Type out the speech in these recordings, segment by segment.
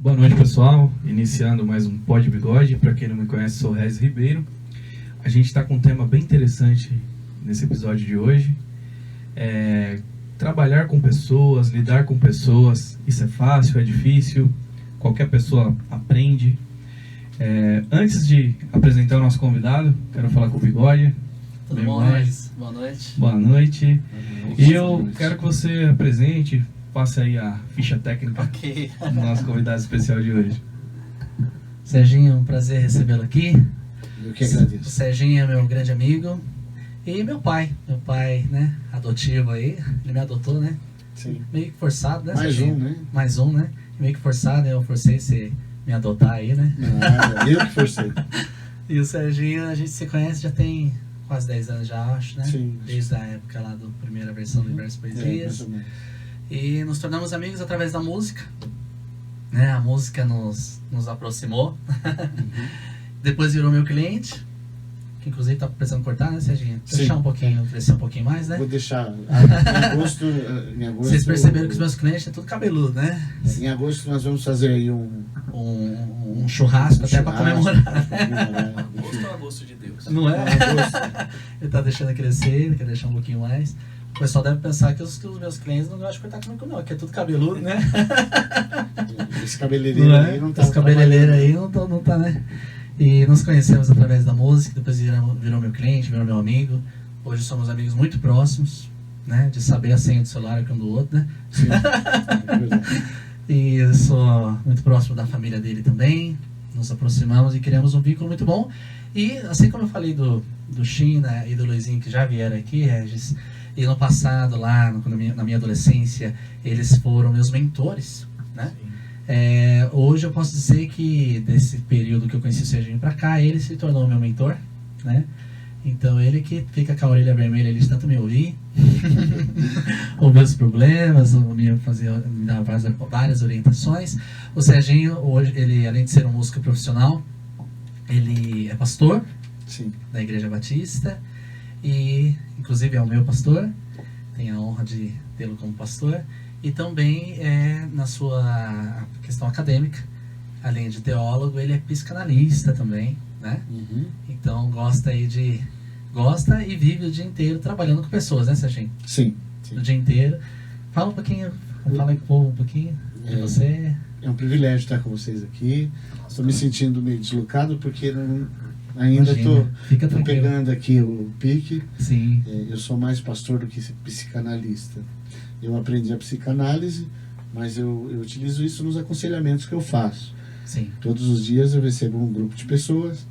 Boa noite, pessoal. Iniciando mais um Pod Bigode. Para quem não me conhece, sou o Rez Ribeiro. A gente está com um tema bem interessante nesse episódio de hoje. Trabalhar com pessoas, lidar com pessoas. Isso é fácil, é difícil? Qualquer pessoa aprende. Antes de apresentar o nosso convidado, quero falar com o Bigode. Tudo bom, Rez? Boa noite. Boa noite. E eu quero que você apresente, passe aí a ficha técnica do nosso convidado especial de hoje. Serginho, um prazer recebê-lo aqui. Eu que agradeço. O Serginho é meu grande amigo e meu pai, né, adotivo aí. Ele me adotou, né? Sim. Meio que forçado, né, Mais Serginho? um, né? Mais um, né? Meio que forçado, eu forcei você me adotar aí, né? Nada, eu que forcei. E o Serginho, a gente se conhece já tem quase 10 anos já, acho, né? Sim. Desde a época lá da primeira versão do Universo Poesias. Mais ou menos. E nos tornamos amigos através da música, né? A música nos aproximou. Depois virou meu cliente, que inclusive tá precisando cortar, né, Serginho? Sim. Deixar um pouquinho, crescer um pouquinho mais, né? Vou deixar. Em agosto. Vocês perceberam que os meus clientes é tudo cabeludo, né? Em agosto nós vamos fazer aí Um churrasco até para comemorar. Gosto ou gosto de Deus? Não é? Agosto. Ele tá deixando crescer, ele quer deixar um pouquinho mais. O pessoal deve pensar que os meus clientes não gostam de cortar comigo, não, que é tudo cabeludo, né? Esse cabeleireiro aí não tá. Esse cabeleireiro aí não tá, né? E nos conhecemos através da música, depois virou meu cliente, virou meu amigo. Hoje somos amigos muito próximos, né? De saber a senha do celular um do outro, né? Sim, é verdade. E eu sou muito próximo da família dele também. Nos aproximamos e criamos um vínculo muito bom. E assim como eu falei do China e do Luizinho, que já vieram aqui, Regis, e no passado, lá na minha adolescência, eles foram meus mentores, né? Hoje eu posso dizer que desse período que eu conheci o Serginho pra cá, ele se tornou meu mentor, né? Então ele que fica com a orelha vermelha ali de tanto me ouvir, ouvir os problemas, me dar várias orientações. O Serginho, hoje, ele além de ser um músico profissional, ele é pastor. Sim. Da Igreja Batista e inclusive é o meu pastor, tenho a honra de tê-lo como pastor, e também na sua questão acadêmica, além de teólogo, ele é psicanalista também, né? Uhum. Então gosta e vive o dia inteiro trabalhando com pessoas, né, Serginho? Sim. O dia inteiro. Fala um pouquinho, fala aí com o povo um pouquinho de você. É um privilégio estar com vocês aqui. Estou me sentindo meio deslocado porque ainda estou pegando aqui o pique. Sim. Eu sou mais pastor do que psicanalista. Eu aprendi a psicanálise, mas eu utilizo isso nos aconselhamentos que eu faço. Sim. Todos os dias eu recebo um grupo de pessoas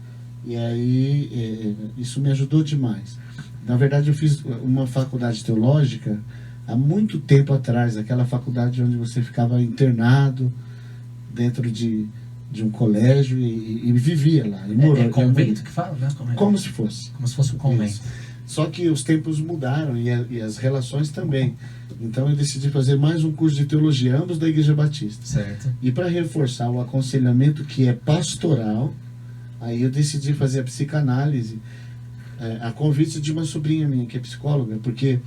e aí isso me ajudou demais. Na verdade, eu fiz uma faculdade teológica há muito tempo atrás, aquela faculdade onde você ficava internado dentro de um colégio e vivia lá. E morou, é convento que fala, né? Como se fosse. Como se fosse um convento. Isso. Só que os tempos mudaram e as relações também. Então eu decidi fazer mais um curso de teologia, ambos da Igreja Batista. Certo. E para reforçar o aconselhamento que é pastoral, aí eu decidi fazer a psicanálise a convite de uma sobrinha minha que é psicóloga, porque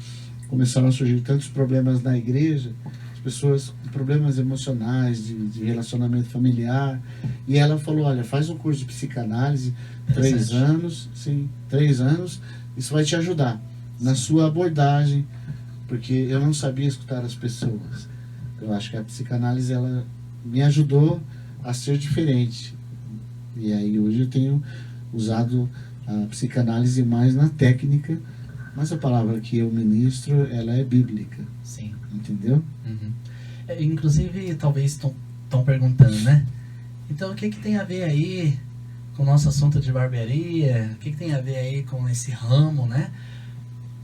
começaram a surgir tantos problemas na igreja, as pessoas com problemas emocionais, de relacionamento familiar, e ela falou, olha, faz um curso de psicanálise, 3 anos, sim, 3 anos, isso vai te ajudar na sua abordagem, porque eu não sabia escutar as pessoas. Eu acho que a psicanálise, ela me ajudou a ser diferente. E aí hoje eu tenho usado a psicanálise mais na técnica, mas a palavra que eu ministro, ela é bíblica. Sim. Entendeu? Uhum. Inclusive, talvez estão perguntando, né? Então, o que tem a ver aí com o nosso assunto de barbearia? O que tem a ver aí com esse ramo, né?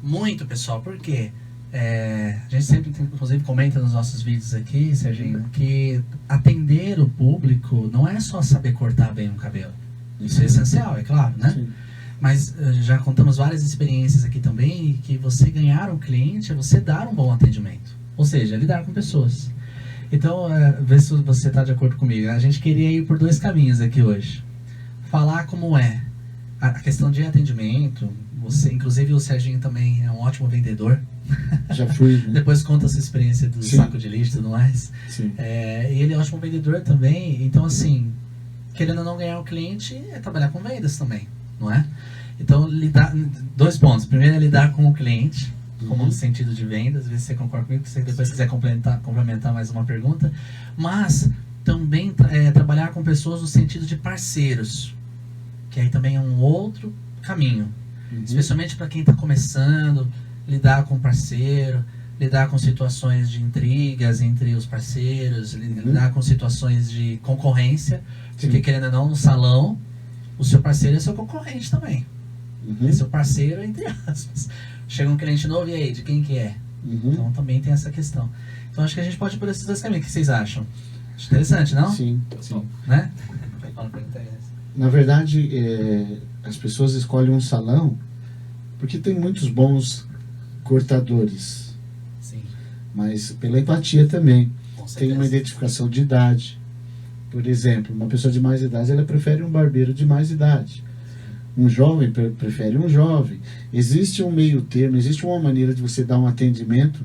Muito, pessoal, porque a gente sempre, inclusive, comenta nos nossos vídeos aqui, Serginho, que atender o público não é só saber cortar bem um cabelo. Isso é essencial, é claro, né? Sim. Mas já contamos várias experiências aqui também, que você ganhar um cliente é você dar um bom atendimento. Ou seja, lidar com pessoas. Então, vê se você está de acordo comigo. A gente queria ir por 2 caminhos aqui hoje. Falar como é a questão de atendimento. Você, inclusive o Serginho também é um ótimo vendedor. Já fui, né? Depois conta essa experiência do Sim. saco de lixo e tudo mais. Sim. E ele é um ótimo vendedor também. Então, assim, querendo ou não ganhar o cliente, é trabalhar com vendas também, não é? Então, lidar... 2 pontos. Primeiro é lidar com o cliente, como no sentido de vendas. Às vezes você concorda comigo, se você depois quiser complementar mais uma pergunta. Mas também trabalhar com pessoas no sentido de parceiros, que aí também é um outro caminho. Especialmente para quem está começando, lidar com parceiro, lidar com situações de intrigas entre os parceiros, lidar com situações de concorrência, porque querendo ou não, no salão, o seu parceiro é seu concorrente também. É seu parceiro, entre aspas. Chega um cliente novo, e aí, de quem que é? Então também tem essa questão. Então acho que a gente pode ir por esses 2 caminhos. O que vocês acham? Acho interessante, não? Sim, sim. Né? Na verdade, as pessoas escolhem um salão porque tem muitos bons cortadores, Sim, mas pela empatia também. com Tem certeza. uma identificação de idade. Por exemplo, uma pessoa de mais idade, ela prefere um barbeiro de mais idade. Um jovem prefere um jovem. Existe um meio termo, existe uma maneira de você dar um atendimento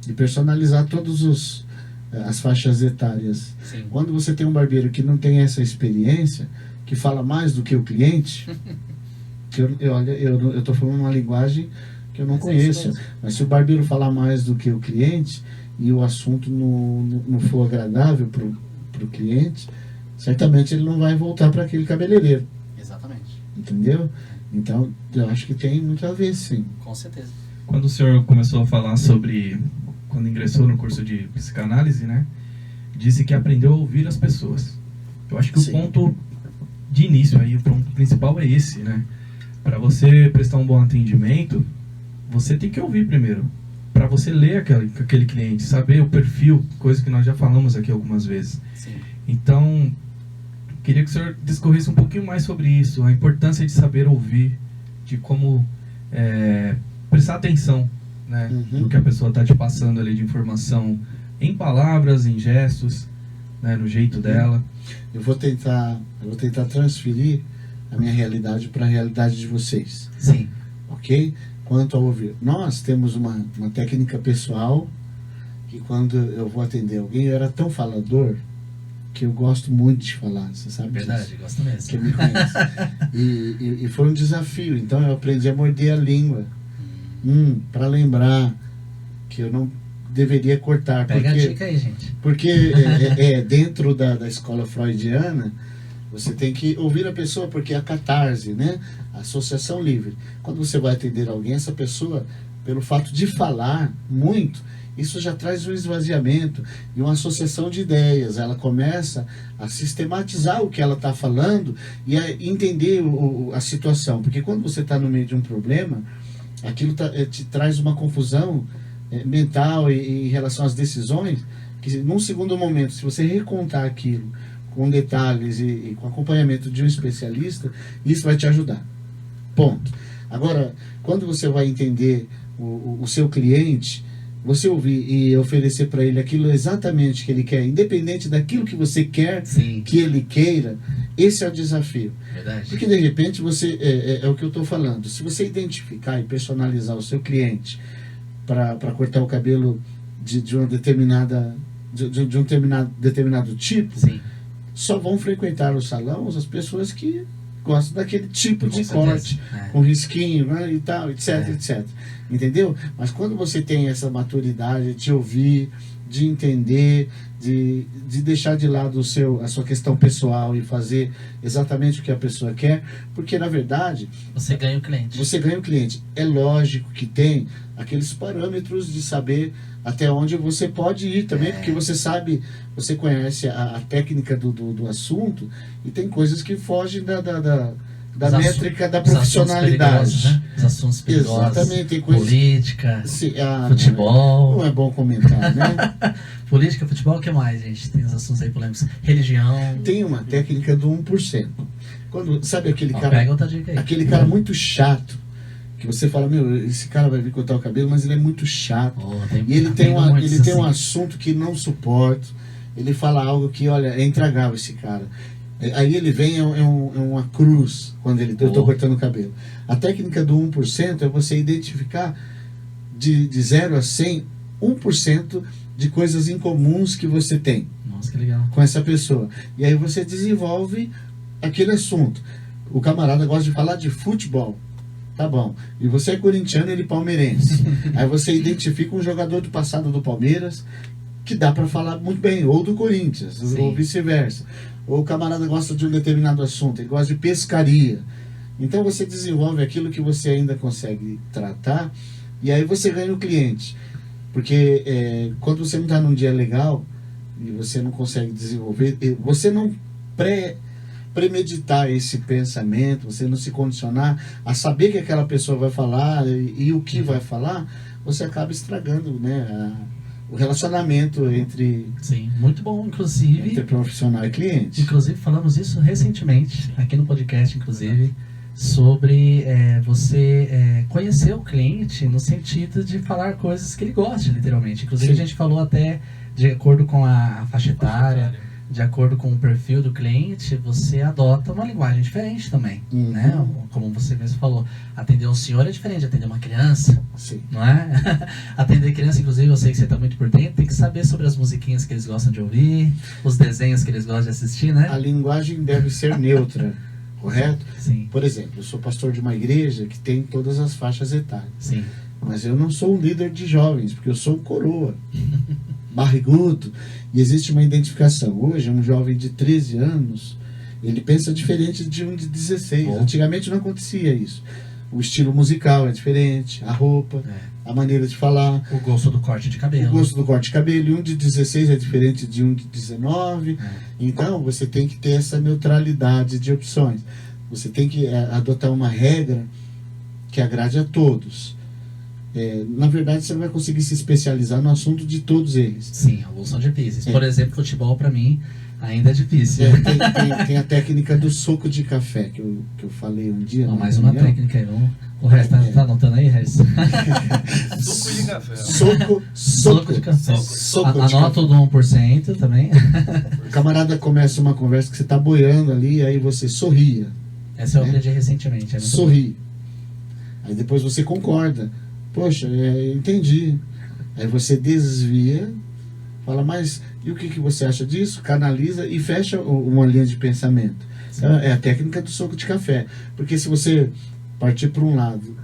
e personalizar todas as faixas etárias. Sim. Quando você tem um barbeiro que não tem essa experiência, que fala mais do que o cliente, que eu estou falando uma linguagem que eu não Mas é isso conheço, mesmo. mas se o barbeiro falar mais do que o cliente e o assunto não for agradável para o cliente, certamente ele não vai voltar para aquele cabeleireiro, Exatamente. entendeu? Então, eu acho que tem muito a ver, sim. Com certeza. Quando o senhor começou a falar sobre, quando ingressou no curso de psicanálise, né, disse que aprendeu a ouvir as pessoas. Eu acho que Sim. o ponto de início aí, o ponto principal é esse, né? Para você prestar um bom atendimento, você tem que ouvir primeiro. Para você ler aquele cliente, saber o perfil, coisa que nós já falamos aqui algumas vezes. Sim. Então, queria que o senhor discorresse um pouquinho mais sobre isso, a importância de saber ouvir, de como prestar atenção, né, no que a pessoa está te passando ali de informação, em palavras, em gestos, né, no jeito dela. Eu vou tentar transferir a minha realidade para a realidade de vocês, Sim. ok? Quanto ao ouvir, nós temos uma técnica pessoal que quando eu vou atender alguém, eu era tão falador que eu gosto muito de falar, você sabe Verdade, disso? gosto mesmo. Quem me conhece. E foi um desafio, então eu aprendi a morder a língua para lembrar que eu não deveria cortar. Pega porque, a dica aí, gente. Porque dentro da escola freudiana, você tem que ouvir a pessoa, porque é a catarse, né? A associação livre. Quando você vai atender alguém, essa pessoa, pelo fato de falar muito, isso já traz um esvaziamento e uma associação de ideias. Ela começa a sistematizar o que ela está falando e a entender a situação. Porque quando você está no meio de um problema, aquilo te traz uma confusão mental e em relação às decisões, que num segundo momento, se você recontar aquilo com detalhes e com acompanhamento de um especialista, isso vai te ajudar. Ponto. Agora, quando você vai entender o seu cliente, você ouvir e oferecer para ele aquilo exatamente que ele quer, independente daquilo que você quer Sim. que ele queira, esse é o desafio. Verdade. Porque de repente você é o que eu estou falando. Se você identificar e personalizar o seu cliente para cortar o cabelo de uma determinada de um determinado tipo, Sim. só vão frequentar o salão as pessoas que gostam daquele tipo Com de certeza. corte, É. com risquinho, né, e tal, etc, É. etc. Entendeu? Mas quando você tem essa maturidade de ouvir, de entender, de deixar de lado a sua questão pessoal e fazer exatamente o que a pessoa quer, porque na verdade Você ganha o cliente. você ganha o cliente. É lógico que tem aqueles parâmetros de saber até onde você pode ir também, porque você sabe, você conhece a técnica do assunto e tem coisas que fogem da Os métrica da os assuntos profissionalidade. perigosos, né? Os assuntos perigosos. Exatamente, tem coisas... Política, futebol. futebol. Não é bom comentar, né? Política, futebol, o que mais, gente? Tem os assuntos aí polêmicos. Religião. Tem uma técnica do 1%. Quando, sabe aquele Ó, cara... pega outra dica aí. Aquele cara muito chato, que você fala, meu, esse cara vai vir cortar o cabelo, mas ele é muito chato. E ele tem um assunto que não suporto. Ele fala algo que, olha, é intragável esse cara. Aí ele vem, é uma cruz quando eu estou cortando o cabelo. A técnica do 1% é você identificar de 0 a 100, 1% de coisas incomuns que você tem Nossa, que legal. com essa pessoa. E aí você desenvolve aquele assunto. O camarada gosta de falar de futebol. Tá bom. E você é corintiano e ele palmeirense. Aí você identifica um jogador do passado do Palmeiras que dá para falar muito bem, ou do Corinthians, Sim. ou vice-versa. Ou o camarada gosta de um determinado assunto, ele gosta de pescaria. Então você desenvolve aquilo que você ainda consegue tratar, e aí você ganha o cliente. Porque quando você não está num dia legal e você não consegue desenvolver, você não premeditar esse pensamento, você não se condicionar a saber que aquela pessoa vai falar e o que vai falar, você acaba estragando, né, o relacionamento entre Sim, muito bom, inclusive. profissional e cliente. Inclusive, falamos isso recentemente, aqui no podcast, inclusive, sobre você conhecer o cliente no sentido de falar coisas que ele gosta, literalmente. Inclusive, Sim. a gente falou até de acordo com a faixa etária, de acordo com o perfil do cliente, você adota uma linguagem diferente também, Uhum. né? Como você mesmo falou, atender um senhor é diferente de atender uma criança, Sim. não é? Atender criança, inclusive, eu sei que você está muito por dentro, tem que saber sobre as musiquinhas que eles gostam de ouvir, os desenhos que eles gostam de assistir, né? A linguagem deve ser neutra, correto? Sim, Por exemplo, eu sou pastor de uma igreja que tem todas as faixas etárias. sim. Mas eu não sou um líder de jovens, porque eu sou um coroa, barrigudo, e existe uma identificação. Hoje, um jovem de 13 anos, ele pensa diferente de um de 16. Bom. Antigamente não acontecia isso. O estilo musical é diferente, a roupa, a maneira de falar, O gosto do corte de cabelo. o gosto do corte de cabelo. E um de 16 é diferente de um de 19. É. Então, você tem que ter essa neutralidade de opções. Você tem que adotar uma regra que agrade a todos. Na verdade, você não vai conseguir se especializar no assunto de todos eles. Sim, alguns são difíceis. É. Por exemplo, futebol pra mim ainda é difícil. Tem a técnica do soco de café, que eu falei um dia. Ó, na mais uma reunião. técnica aí. O resto tá anotando aí, Regis? Suco de café. Soco de café. Soco de Anota café. o do 1% também. O camarada começa uma conversa que você está boiando ali, aí você sorria. Essa eu aprendi recentemente. É muito Sorri. Aí depois você concorda. Poxa, entendi. Aí você desvia, fala, mas e o que você acha disso? Canaliza e fecha uma linha de pensamento. Então, é a técnica do soco de café. Porque se você partir para um lado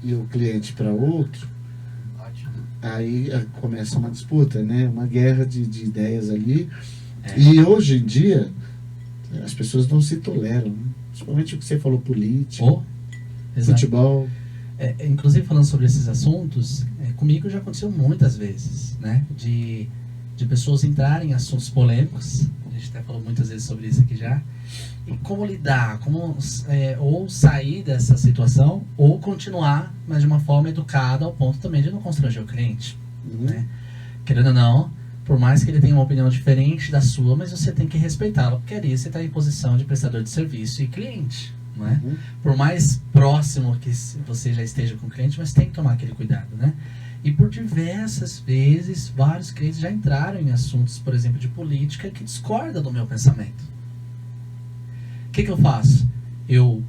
e o cliente para outro, aí começa uma disputa, né? Uma guerra de ideias ali. E hoje em dia, as pessoas não se toleram. Né? Principalmente o que você falou, política, bom. Exato. futebol. Inclusive, falando sobre esses assuntos, comigo já aconteceu muitas vezes, né? De pessoas entrarem em assuntos polêmicos. A gente até falou muitas vezes sobre isso aqui já. E como lidar, ou sair dessa situação, ou continuar, mas de uma forma educada, ao ponto também de não constranger o cliente. Uhum. Né? Querendo ou não, por mais que ele tenha uma opinião diferente da sua, mas você tem que respeitá-lo, porque ali você está em posição de prestador de serviço e cliente. Não é? Uhum. Por mais próximo que você já esteja com o cliente, mas tem que tomar aquele cuidado, né? E por diversas vezes, vários clientes já entraram em assuntos, por exemplo, de política que discordam do meu pensamento. O que eu faço? Eu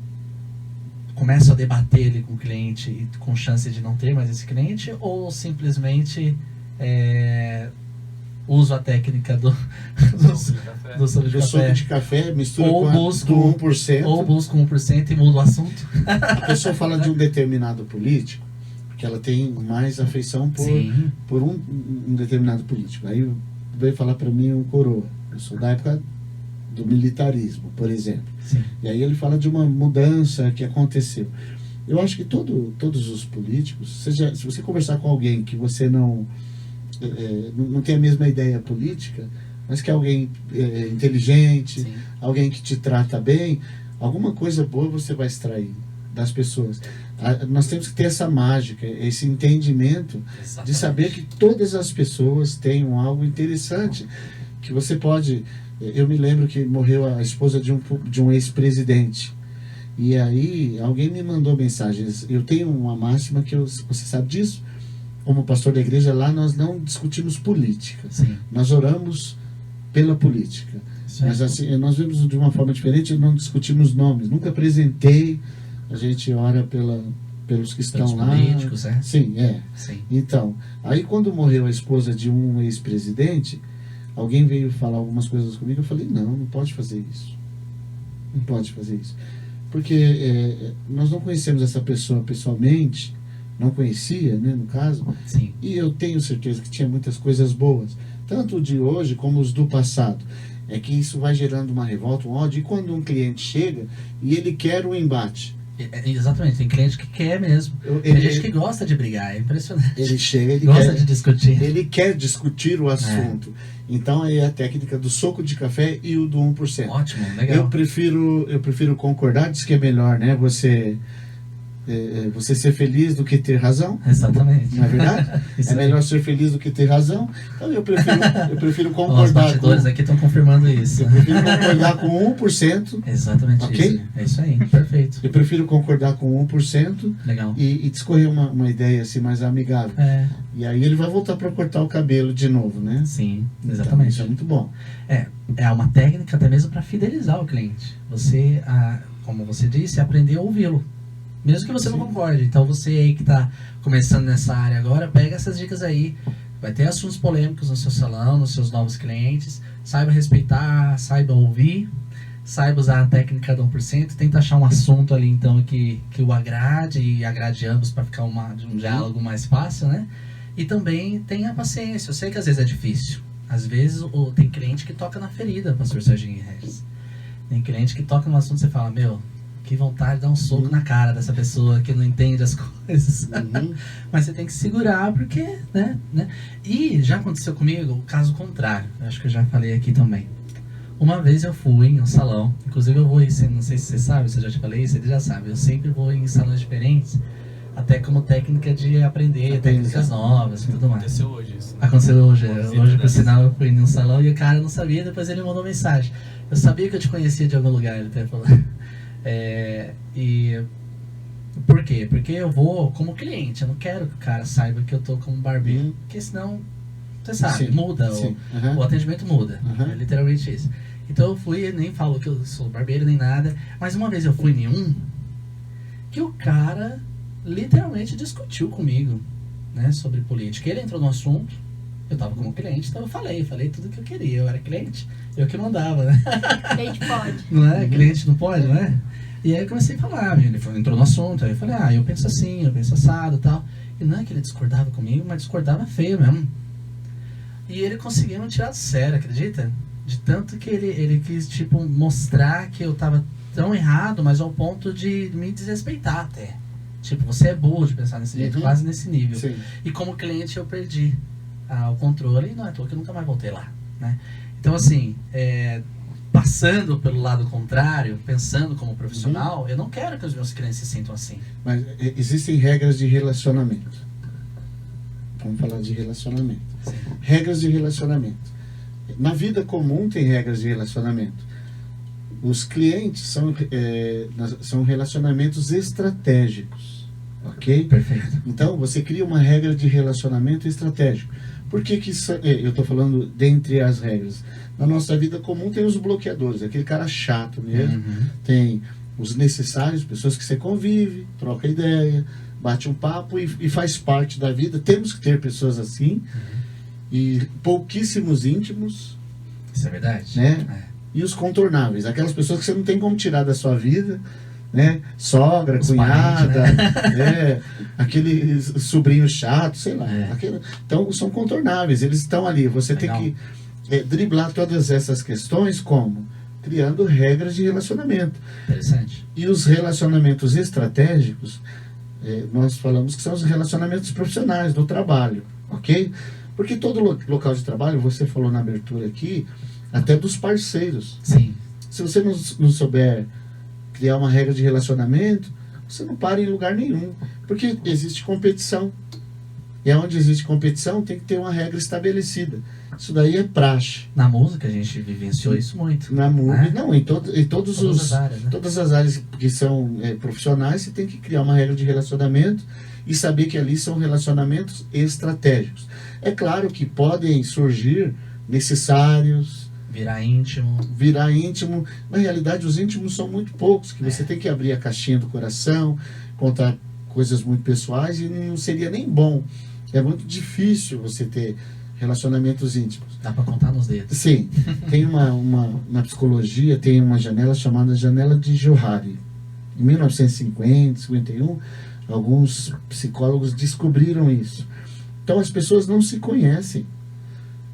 começo a debater ali com o cliente e com chance de não ter mais esse cliente, ou simplesmente uso a técnica do soco de O soco café, de café mistura Ou com a busco- do 1%. ou busco 1% e mudo o assunto. A pessoa fala de um determinado político, porque ela tem mais afeição Sim. por um determinado político. Aí veio falar para mim um coroa. Eu sou da época do militarismo, por exemplo. Sim. E aí ele fala de uma mudança que aconteceu. Eu acho que todos os políticos, se você conversar com alguém que você não tem a mesma ideia política, mas que é alguém inteligente, Sim. alguém que te trata bem, alguma coisa boa você vai extrair das pessoas. Nós temos que ter essa mágica, esse entendimento de saber que todas as pessoas têm algo interessante, que você pode... Eu me lembro que morreu a esposa de um ex-presidente, e aí alguém me mandou mensagens. Eu tenho uma máxima que você sabe disso, como pastor da igreja, lá nós não discutimos política, Sim. nós oramos pela política. Isso aí. Mas assim, nós vemos de uma forma diferente, não discutimos nomes. Nunca apresentei, a gente ora pelos que Pelos estão lá. políticos, é? Sim, é. Sim. Então, aí quando morreu a esposa de um ex-presidente, alguém veio falar algumas coisas comigo, eu falei, não pode fazer isso. Não pode fazer isso. Porque nós não conhecemos essa pessoa pessoalmente, não conhecia, né, no caso, Sim. e eu tenho certeza que tinha muitas coisas boas, tanto de hoje como os do passado. É que isso vai gerando uma revolta, um ódio, e quando um cliente chega e ele quer um embate. Exatamente, tem cliente que quer mesmo. Tem gente que gosta de brigar, é impressionante. Ele chega, ele gosta quer, de discutir. ele quer discutir o assunto. Então aí é a técnica do soco de café e o do 1%. Ótimo, legal. Eu prefiro concordar, diz que é melhor, né? Você ser feliz do que ter razão. Exatamente. Não é verdade? Isso É aí. melhor ser feliz do que ter razão. Então eu prefiro Ó, os concordar bastidores aqui estão confirmando isso. eu prefiro concordar com 1%. Exatamente Ok? isso. É isso aí, perfeito. Eu prefiro concordar com 1% Legal. e discorrer uma ideia assim mais amigável. É, E aí ele vai voltar para cortar o cabelo de novo, né? sim, Então, exatamente. isso é muito bom. É uma técnica até mesmo para fidelizar o cliente. Você, como você disse, aprender a ouvi-lo. Mesmo que você não Sim. concorde. Então você aí que está começando nessa área agora, pega essas dicas aí. Vai ter assuntos polêmicos no seu salão, nos seus novos clientes. Saiba respeitar, saiba ouvir, saiba usar a técnica do 1%. Tenta achar um assunto ali então que o agrade e agrade ambos para ficar um diálogo mais fácil, né? E também tenha paciência. Eu sei que às vezes é difícil. Às vezes tem cliente que toca na ferida, pastor Serginho e Regis. Tem cliente que toca no assunto e você fala, meu, que vontade de dar um soco na cara dessa pessoa que não entende as coisas. Uhum. Mas você tem que segurar porque, né? E já aconteceu comigo o caso contrário. Eu acho que eu já falei aqui também. Uma vez eu fui em um salão, inclusive eu vou, não sei se você sabe, se eu já te falei isso, ele já sabe. Eu sempre vou em salões diferentes, até como técnica de aprender técnicas novas e tudo mais. Aconteceu hoje isso. Né? Aconteceu hoje. Visita Hoje, por dessas. sinal, eu fui em um salão e o cara não sabia, depois ele mandou mensagem. Eu sabia que eu te conhecia de algum lugar, ele até falou. E por quê? Porque eu vou como cliente, eu não quero que o cara saiba que eu tô como barbeiro, Uhum. porque senão, você sabe, Sim, muda, sim. o Uhum. atendimento muda, Uhum. é literalmente isso. Então eu fui e nem falo que eu sou barbeiro nem nada, mas uma vez eu fui em um que o cara literalmente discutiu comigo, né, sobre política. Ele entrou no assunto, eu tava como cliente, então eu falei tudo que eu queria, eu era cliente, eu que mandava, né? Cliente pode. Não é? Uhum. Cliente não pode, não é? E aí eu comecei a falar, ele entrou no assunto, aí eu falei, eu penso assim, eu penso assado e tal. E não é que ele discordava comigo, mas discordava feio mesmo. E ele conseguiu me tirar do sério, acredita? De tanto que ele quis, tipo, mostrar que eu tava tão errado, mas ao ponto de me desrespeitar até. Tipo, você é burro de pensar nesse jeito, Uhum. quase nesse nível. Sim. E como cliente eu perdi o controle e não é à toa que eu nunca mais voltei lá, né? Então assim, passando pelo lado contrário, pensando como profissional, eu não quero que os meus clientes se sintam assim. Mas existem regras de relacionamento. Vamos falar de relacionamento. Sim. Regras de relacionamento. Na vida comum tem regras de relacionamento. Os clientes são relacionamentos estratégicos, ok? Perfeito. Então você cria uma regra de relacionamento estratégico. Por que eu estou falando dentre as regras? Na nossa vida comum tem os bloqueadores, aquele cara chato mesmo. Uhum. Tem os necessários, pessoas que você convive, troca ideia, bate um papo e faz parte da vida. Temos que ter pessoas assim. E pouquíssimos íntimos, Isso é verdade? né? E os contornáveis, aquelas pessoas que você não tem como tirar da sua vida, né? Sogra, Os cunhada, parentes, aquele sobrinho chato, sei lá. É. Então são contornáveis, eles estão ali. Você Legal. tem que driblar todas essas questões como? Criando regras de relacionamento. Interessante. E os relacionamentos estratégicos, nós falamos que são os relacionamentos profissionais do trabalho, ok? Porque todo local de trabalho, você falou na abertura aqui, até dos parceiros. Sim. Se você não souber criar uma regra de relacionamento, você não para em lugar nenhum, porque existe competição. E onde existe competição, tem que ter uma regra estabelecida. Isso daí é praxe. Na música a gente vivenciou isso muito. Na MUB, Né? não, em todas as áreas, né? todas as áreas que são profissionais, você tem que criar uma regra de relacionamento e saber que ali são relacionamentos estratégicos. É claro que podem surgir necessários, Virar íntimo. virar íntimo. Na realidade, os íntimos são muito poucos, que você tem que abrir a caixinha do coração, contar coisas muito pessoais e não seria nem bom. É muito difícil você ter relacionamentos íntimos. Dá para contar nos dedos. Sim, tem na psicologia tem uma janela chamada janela de Johari. Em 1950, 51, alguns psicólogos descobriram isso. Então as pessoas não se conhecem.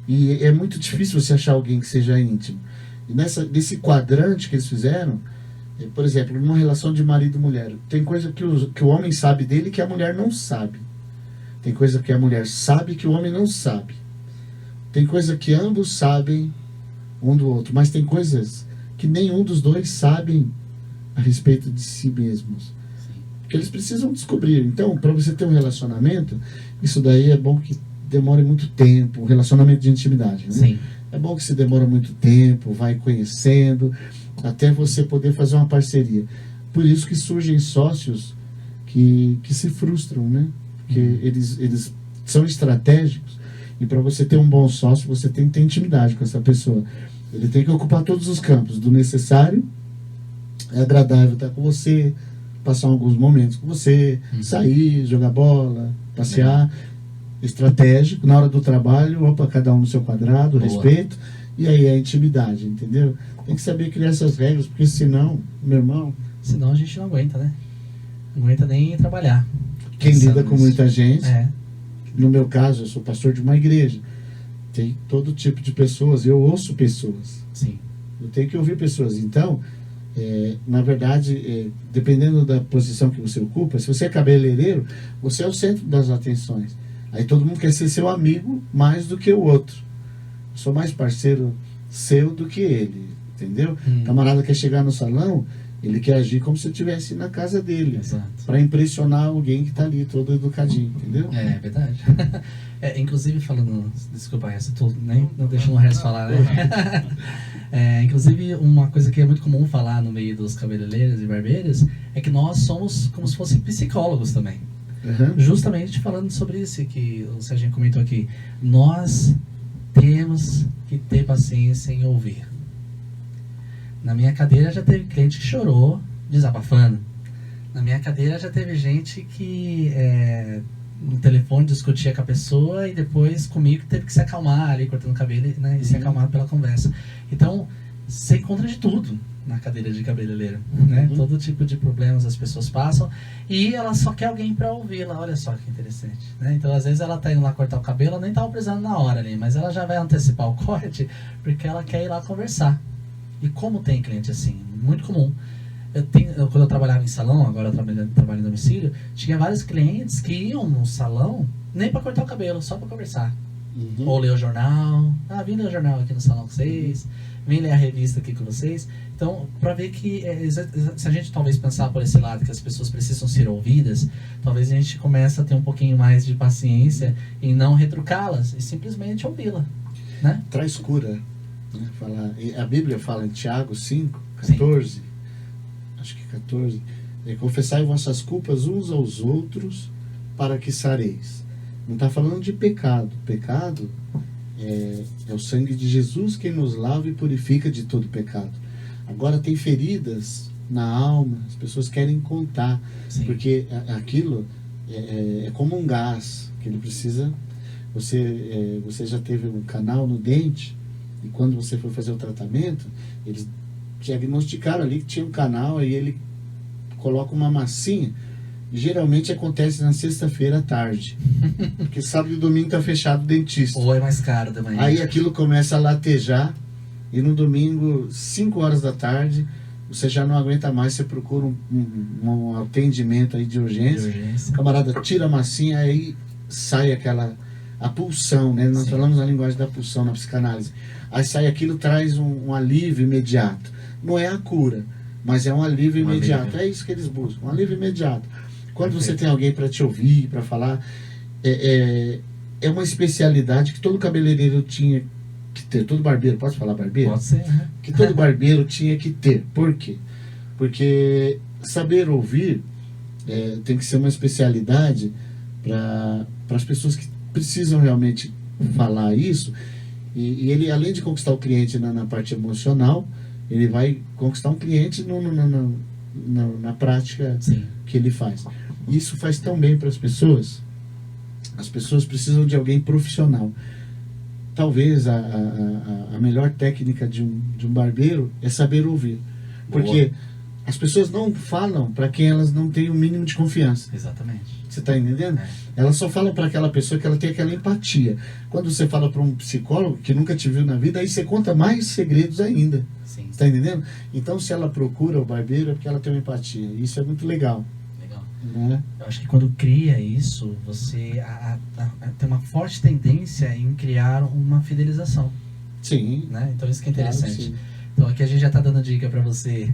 E é muito difícil você achar alguém que seja íntimo. E nesse quadrante que eles fizeram, por exemplo, numa relação de marido e mulher, tem coisa que o homem sabe dele que a mulher não sabe. Tem coisa que a mulher sabe que o homem não sabe. Tem coisa que ambos sabem um do outro, mas tem coisas que nenhum dos dois sabem a respeito de si mesmos. Que eles precisam descobrir. Então, para você ter um relacionamento, isso daí é bom que demore muito tempo, um relacionamento de intimidade, né? Sim. É bom que se demora muito tempo, vai conhecendo, até você poder fazer uma parceria. Por isso que surgem sócios que se frustram, né? Porque eles são estratégicos, e para você ter um bom sócio, você tem que ter intimidade com essa pessoa. Ele tem que ocupar todos os campos, do necessário, é agradável estar com você, passar alguns momentos com você, sair, jogar bola, passear, estratégico, na hora do trabalho, opa, cada um no seu quadrado, respeito, e aí a intimidade, entendeu? Tem que saber criar essas regras, porque senão, meu irmão... Senão a gente não aguenta, né? Não aguenta nem trabalhar. Quem lida com muita gente, É. no meu caso, eu sou pastor de uma igreja, tem todo tipo de pessoas, eu ouço pessoas, Sim. eu tenho que ouvir pessoas, então, na verdade, dependendo da posição que você ocupa, se você é cabeleireiro, você é o centro das atenções, aí todo mundo quer ser seu amigo mais do que o outro, eu sou mais parceiro seu do que ele, entendeu? O camarada quer chegar no salão, ele quer agir como se eu estivesse na casa dele, para impressionar alguém que está ali, todo educadinho, entendeu? É verdade. Inclusive, falando... Desculpa, Resto, não deixando o Resto falar, né? Inclusive, uma coisa que é muito comum falar no meio dos cabeleireiros e barbeiros é que nós somos como se fossem psicólogos também. Justamente falando sobre isso que o Serginho comentou aqui. Nós temos que ter paciência em ouvir. Na minha cadeira já teve cliente que chorou desabafando. Na minha cadeira já teve gente que no telefone discutia com a pessoa e depois comigo teve que se acalmar ali, cortando o cabelo, né, e se acalmar pela conversa. Então, você encontra de tudo na cadeira de cabeleireiro, né? Todo tipo de problemas as pessoas passam e ela só quer alguém para ouvi-la. Olha só que interessante, né? Então, às vezes ela tá indo lá cortar o cabelo, ela nem tava precisando na hora ali, mas ela já vai antecipar o corte porque ela quer ir lá conversar. E como tem cliente assim, muito comum. Quando eu trabalhava em salão, agora eu trabalho em domicílio, tinha vários clientes que iam no salão nem para cortar o cabelo, só para conversar. Ou ler o jornal. Vim ler o jornal aqui no salão com vocês, vim ler a revista aqui com vocês. Então, para ver que se a gente talvez pensar por esse lado que as pessoas precisam ser ouvidas, talvez a gente comece a ter um pouquinho mais de paciência em não retrucá-las e simplesmente ouvi-la, né? Traz cura. A Bíblia fala em Tiago 5, 14, sim. Acho que 14, confessai vossas culpas uns aos outros para que sareis. Não está falando de pecado. Pecado é o sangue de Jesus quem nos lava e purifica de todo pecado. Agora tem feridas na alma, as pessoas querem contar, sim. Porque aquilo é como um gás que ele precisa. Você já teve um canal no dente, e quando você foi fazer o tratamento, eles diagnosticaram ali que tinha um canal, aí ele coloca uma massinha, e geralmente acontece na sexta-feira à tarde, porque sábado e domingo está fechado o dentista. Ou é mais caro da manhã. Aí aquilo começa a latejar, e no domingo, 5 horas da tarde, você já não aguenta mais, você procura um atendimento aí de urgência. O camarada tira a massinha, aí sai a pulsão, né? Nós falamos a linguagem da pulsão na psicanálise. Aí sai aquilo, traz um alívio imediato. Não é a cura, mas é um alívio imediato. É isso que eles buscam, um alívio imediato. Quando você tem alguém para te ouvir, para falar, é uma especialidade que todo cabeleireiro tinha que ter. Todo barbeiro, posso falar barbeiro? Pode ser, né? Que todo barbeiro tinha que ter. Por quê? Porque saber ouvir tem que ser uma especialidade para as pessoas que precisam realmente falar isso. E ele, além de conquistar o cliente na parte emocional, ele vai conquistar um cliente na prática, sim. Que ele faz. E isso faz tão bem para as pessoas. As pessoas precisam de alguém profissional. Talvez a melhor técnica de um barbeiro é saber ouvir. Porque as pessoas não falam para quem elas não têm o mínimo de confiança. Exatamente. Você está entendendo? Elas só falam para aquela pessoa que ela tem aquela empatia. Quando você fala para um psicólogo que nunca te viu na vida, aí você conta mais segredos ainda. Sim. Está entendendo? Então, se ela procura o barbeiro, é porque ela tem uma empatia. Isso é muito legal. Legal. Né? Eu acho que quando cria isso, você tem uma forte tendência em criar uma fidelização. Sim. Né? Então isso que é Claro que interessante. sim. Então aqui a gente já está dando dica para você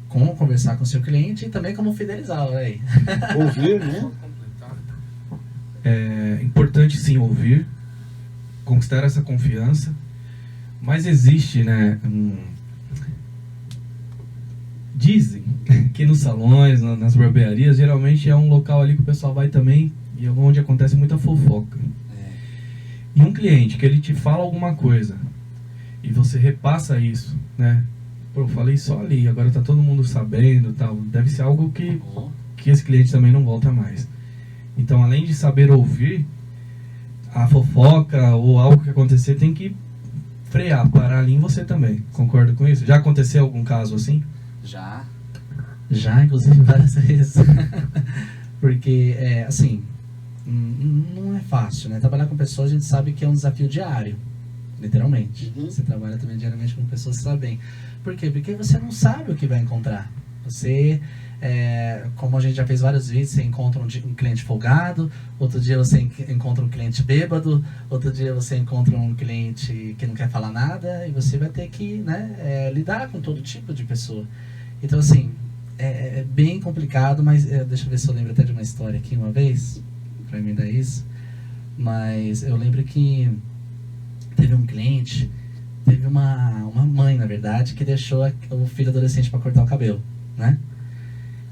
como conversar com o seu cliente e também como fidelizá-lo. Aí. Ouvir, né? Só completar. É importante sim ouvir, conquistar essa confiança, mas existe, né, dizem que nos salões, nas barbearias, geralmente é um local ali que o pessoal vai também e é onde acontece muita fofoca. E um cliente que ele te fala alguma coisa e você repassa isso, né? Pô, eu falei só ali, agora tá todo mundo sabendo, tal. Deve ser algo que esse cliente também não volta mais. Então, além de saber ouvir, a fofoca ou algo que acontecer tem que frear, parar ali em você também. Concorda com isso? Já aconteceu algum caso assim? Já, inclusive várias vezes. Porque, assim, não é fácil, né? Trabalhar com pessoas a gente sabe que é um desafio diário, literalmente. Uhum. Você trabalha também diariamente com pessoas que sabem. Por quê? Porque você não sabe o que vai encontrar. Você, como a gente já fez vários vídeos, você encontra um cliente folgado, outro dia você encontra um cliente bêbado, outro dia você encontra um cliente que não quer falar nada, e você vai ter que, né, lidar com todo tipo de pessoa. Então, assim, é bem complicado, mas deixa eu ver se eu lembro até de uma história aqui uma vez, para emendar isso. Mas eu lembro que teve um cliente, teve uma mãe, na verdade, que deixou o filho adolescente para cortar o cabelo, né?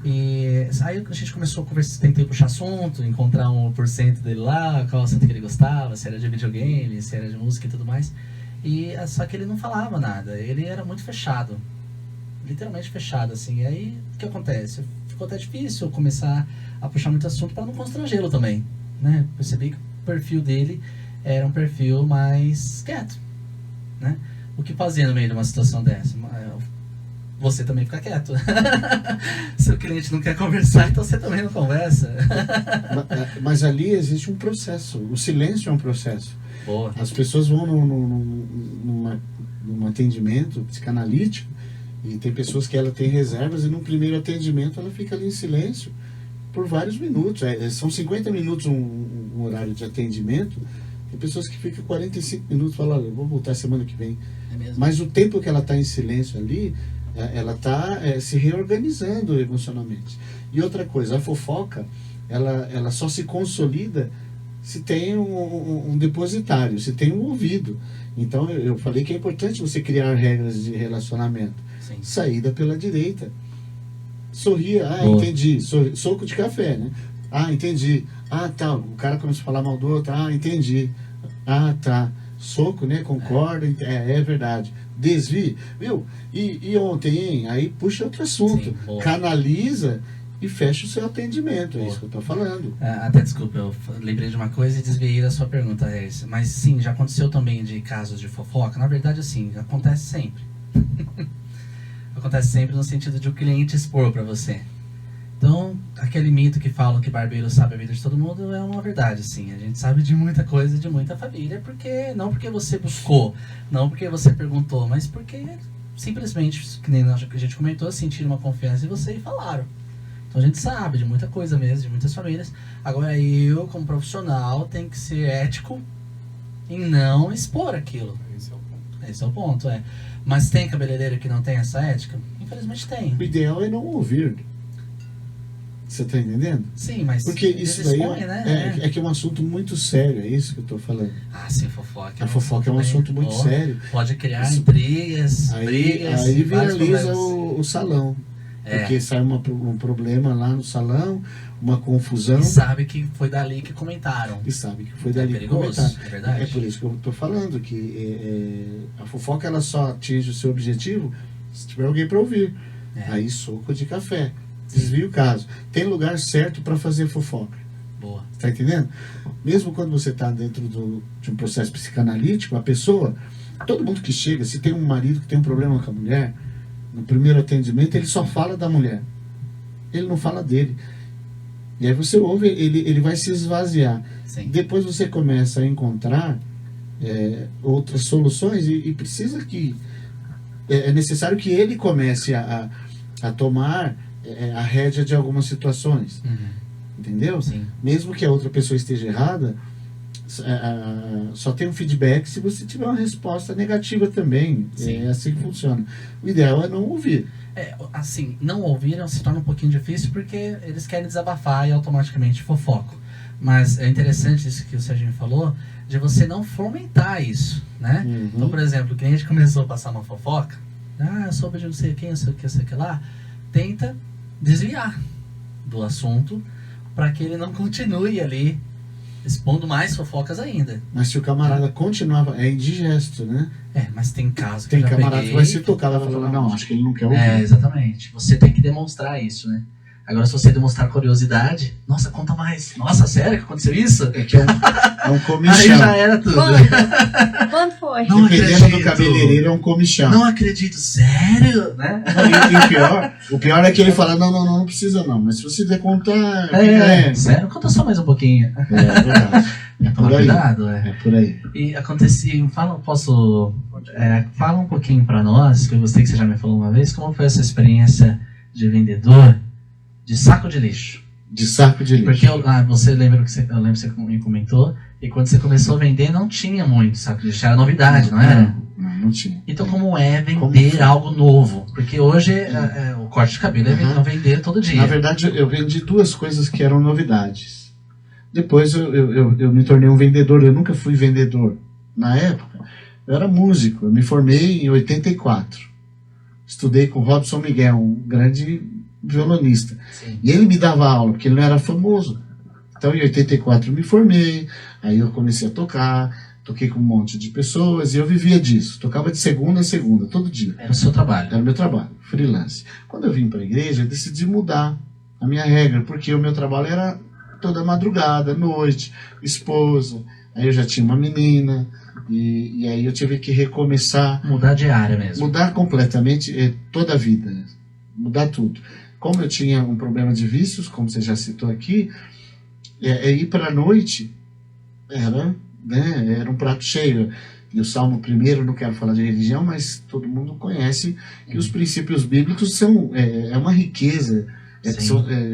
E aí a gente começou a conversar, tentei puxar assunto, encontrar 1% dele lá, qual assunto que ele gostava, se era de videogame, se era de música e tudo mais. E só que ele não falava nada, ele era muito fechado, literalmente fechado, assim. E aí o que acontece? Ficou até difícil começar a puxar muito assunto para não constrangê-lo também, né? Percebi que o perfil dele era um perfil mais quieto, né? O que fazer no meio de uma situação dessa? Você também fica quieto. Se o cliente não quer conversar, então você também não conversa. Mas ali existe um processo. O silêncio é um processo. Boa. As pessoas vão num atendimento psicanalítico e tem pessoas que ela tem reservas e no primeiro atendimento ela fica ali em silêncio por vários minutos. São 50 minutos um horário de atendimento. Tem pessoas que ficam 45 minutos e falam, eu vou voltar semana que vem. É mesmo? Mas o tempo que ela está em silêncio ali, ela está se reorganizando emocionalmente. E outra coisa, a fofoca, ela só se consolida se tem um depositário, se tem um ouvido. Então eu falei que é importante você criar regras de relacionamento. Sim. Saída pela direita. Sorria, Boa. entendi. Soco de café, né? Entendi. Tá, o cara começou a falar mal do outro. Entendi. Tá. Soco, né? Concordo. É verdade. Desvie, viu? E ontem, hein? Aí puxa outro assunto. Sim, boa. Canaliza e fecha o seu atendimento. É Boa. isso que eu tô falando. Até desculpa, eu lembrei de uma coisa e desviei da sua pergunta, Regis. Mas sim, já aconteceu também de casos de fofoca. Na verdade, assim, acontece sempre. Acontece sempre no sentido de o cliente expor para você. Então, aquele mito que falam que barbeiro sabe a vida de todo mundo é uma verdade, sim. A gente sabe de muita coisa, de muita família, não porque você buscou, não porque você perguntou, mas porque simplesmente, que nem a gente comentou, sentiram uma confiança em você e falaram. Então a gente sabe de muita coisa mesmo, de muitas famílias. Agora eu, como profissional, tenho que ser ético em não expor aquilo. Esse é o ponto, Mas tem cabeleireiro que não tem essa ética? Infelizmente tem. O ideal é não ouvir. Você tá entendendo? Sim, mas Porque isso daí expõe, né? é que é um assunto muito sério, é isso que eu tô falando. Sim, fofoca. A fofoca é um assunto muito sério. Pode criar Isso- intrigas, brigas. Aí vários viraliza problemas. o salão. Porque sai um problema lá no salão, uma confusão. E sabe que foi dali que comentaram. E sabe que foi dali que perigoso, comentaram. é verdade. É por isso que eu tô falando, que a fofoca ela só atinge o seu objetivo se tiver alguém para ouvir. Aí soco de café. Desvia o caso. Tem lugar certo para fazer fofoca. Boa. Tá entendendo? Mesmo quando você está dentro de um processo psicanalítico, a pessoa, todo mundo que chega, se tem um marido que tem um problema com a mulher, no primeiro atendimento ele só fala da mulher. Ele não fala dele. E aí você ouve, ele vai se esvaziar. Sim. Depois você começa a encontrar outras soluções e precisa que... É necessário que ele comece a tomar a rédea de algumas situações. Entendeu? Sim. Mesmo que a outra pessoa esteja errada, só tem um feedback se você tiver uma resposta negativa também. Sim. É assim que funciona. O ideal é não ouvir. Assim, não ouvir se torna um pouquinho difícil porque eles querem desabafar e automaticamente fofocam. Mas é interessante isso que o Serginho falou, de você não fomentar isso, né? Então, por exemplo, quem a gente começou a passar uma fofoca, eu soube de não sei quem, não sei o que, não sei o que lá, tenta desviar do assunto para que ele não continue ali expondo mais fofocas ainda. Mas se o camarada continuava, é indigesto, né? Mas tem casos que Tem eu já camarada peguei, que vai se tocar, vai falar, não, acho que ele não quer ouvir. Exatamente. Você tem que demonstrar isso, né? Agora, se você demonstrar curiosidade, nossa, conta mais. Nossa, sério que aconteceu isso? É que é um comichão. Aí já era tudo. Quando foi? Não Dependendo acredito. do cabeleireiro, é um comichão. Não acredito, sério? Né? E o pior é que ele fala, não precisa não. Mas se você der contar... Sério? Conta só mais um pouquinho. É verdade. É por aí. Cuidado, É por aí. E acontecia, fala um pouquinho pra nós, que eu gostei que você já me falou uma vez, como foi essa experiência de vendedor de saco de lixo? De saco de lixo. Porque você lembra que eu lembro que você me comentou, e quando você começou a vender não tinha muito saco de lixo, era novidade, não era? Não tinha. Então como é vender algo novo? Porque hoje o corte de cabelo é vender todo dia. Na verdade, eu vendi duas coisas que eram novidades. Depois eu me tornei um vendedor, eu nunca fui vendedor. Na época, eu era músico, eu me formei em 84. Estudei com Robson Miguel, um grande violonista. Sim. E ele me dava aula, porque ele não era famoso. Então, em 84 eu me formei, aí eu comecei a tocar, toquei com um monte de pessoas e eu vivia disso. Tocava de segunda a segunda, todo dia. Era o seu trabalho. Era o meu trabalho, freelance. Quando eu vim para a igreja, eu decidi mudar a minha regra, porque o meu trabalho era toda madrugada, noite, esposa. Aí eu já tinha uma menina, e aí eu tive que recomeçar. Mudar de área mesmo. Mudar completamente toda a vida. Mudar tudo. Como eu tinha um problema de vícios, como você já citou aqui, ir para a noite era um prato cheio. E o Salmo 1, não quero falar de religião, mas todo mundo conhece que os princípios bíblicos são uma riqueza,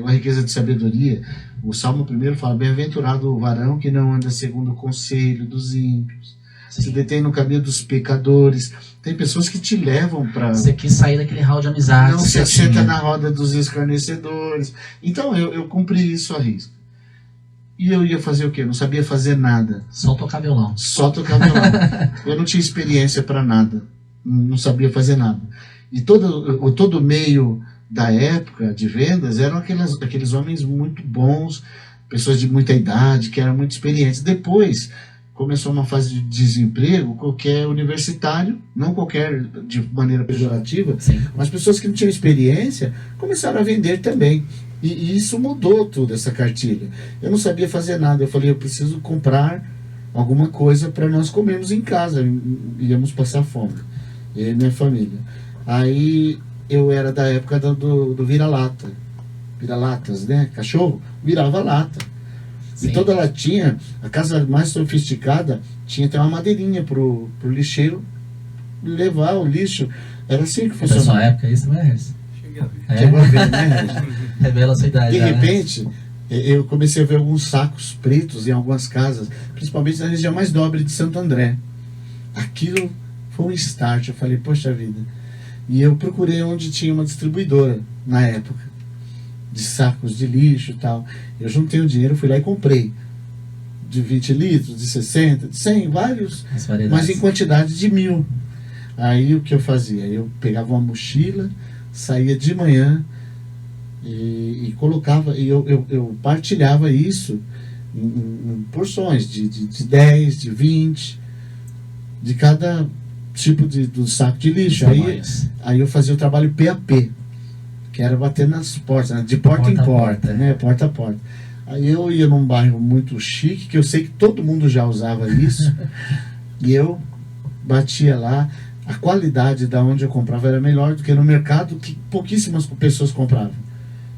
uma riqueza de sabedoria. O Salmo 1 fala, bem-aventurado o varão que não anda segundo o conselho dos ímpios, se detém no caminho dos pecadores. Tem pessoas que te levam para... Você quis sair daquele hall de amizade. Não se assenta na roda dos escarnecedores. Então eu cumpri isso à risca. E eu ia fazer o quê? Eu não sabia fazer nada. Só tocar violão. Só tocar violão. Eu não tinha experiência para nada. Não sabia fazer nada. E todo o meio da época de vendas eram aqueles homens muito bons, pessoas de muita idade, que eram muito experientes. Depois começou uma fase de desemprego, qualquer universitário, não qualquer de maneira pejorativa, mas pessoas que não tinham experiência começaram a vender também. E isso mudou tudo, essa cartilha. Eu não sabia fazer nada. Eu falei, eu preciso comprar alguma coisa para nós comermos em casa. Íamos passar fome, eu e minha família. Aí eu era da época do vira-lata. Vira-latas, né? Cachorro virava lata. Sim. E toda latinha, a casa mais sofisticada, tinha até uma madeirinha pro lixeiro levar o lixo. Era assim que funcionava. Na sua época isso, não é isso? Chegou a ver, né? Revela a sua idade. De repente, eu comecei a ver alguns sacos pretos em algumas casas, principalmente na região mais nobre de Santo André. Aquilo foi um start. Eu falei, poxa vida. E eu procurei onde tinha uma distribuidora, na época, de sacos de lixo e tal. Eu juntei o dinheiro, fui lá e comprei. De 20 litros, de 60, de 100, vários, mas em quantidade de 1000. Aí o que eu fazia? Eu pegava uma mochila, saía de manhã e colocava, e eu partilhava isso em porções de 10, de 20, de cada tipo do saco de lixo. Aí eu fazia o trabalho PAP. que era bater nas portas, né? De porta em porta, né? Porta a porta. Aí eu ia num bairro muito chique, que eu sei que todo mundo já usava isso, e eu batia lá. A qualidade da onde eu comprava era melhor do que no mercado, que pouquíssimas pessoas compravam.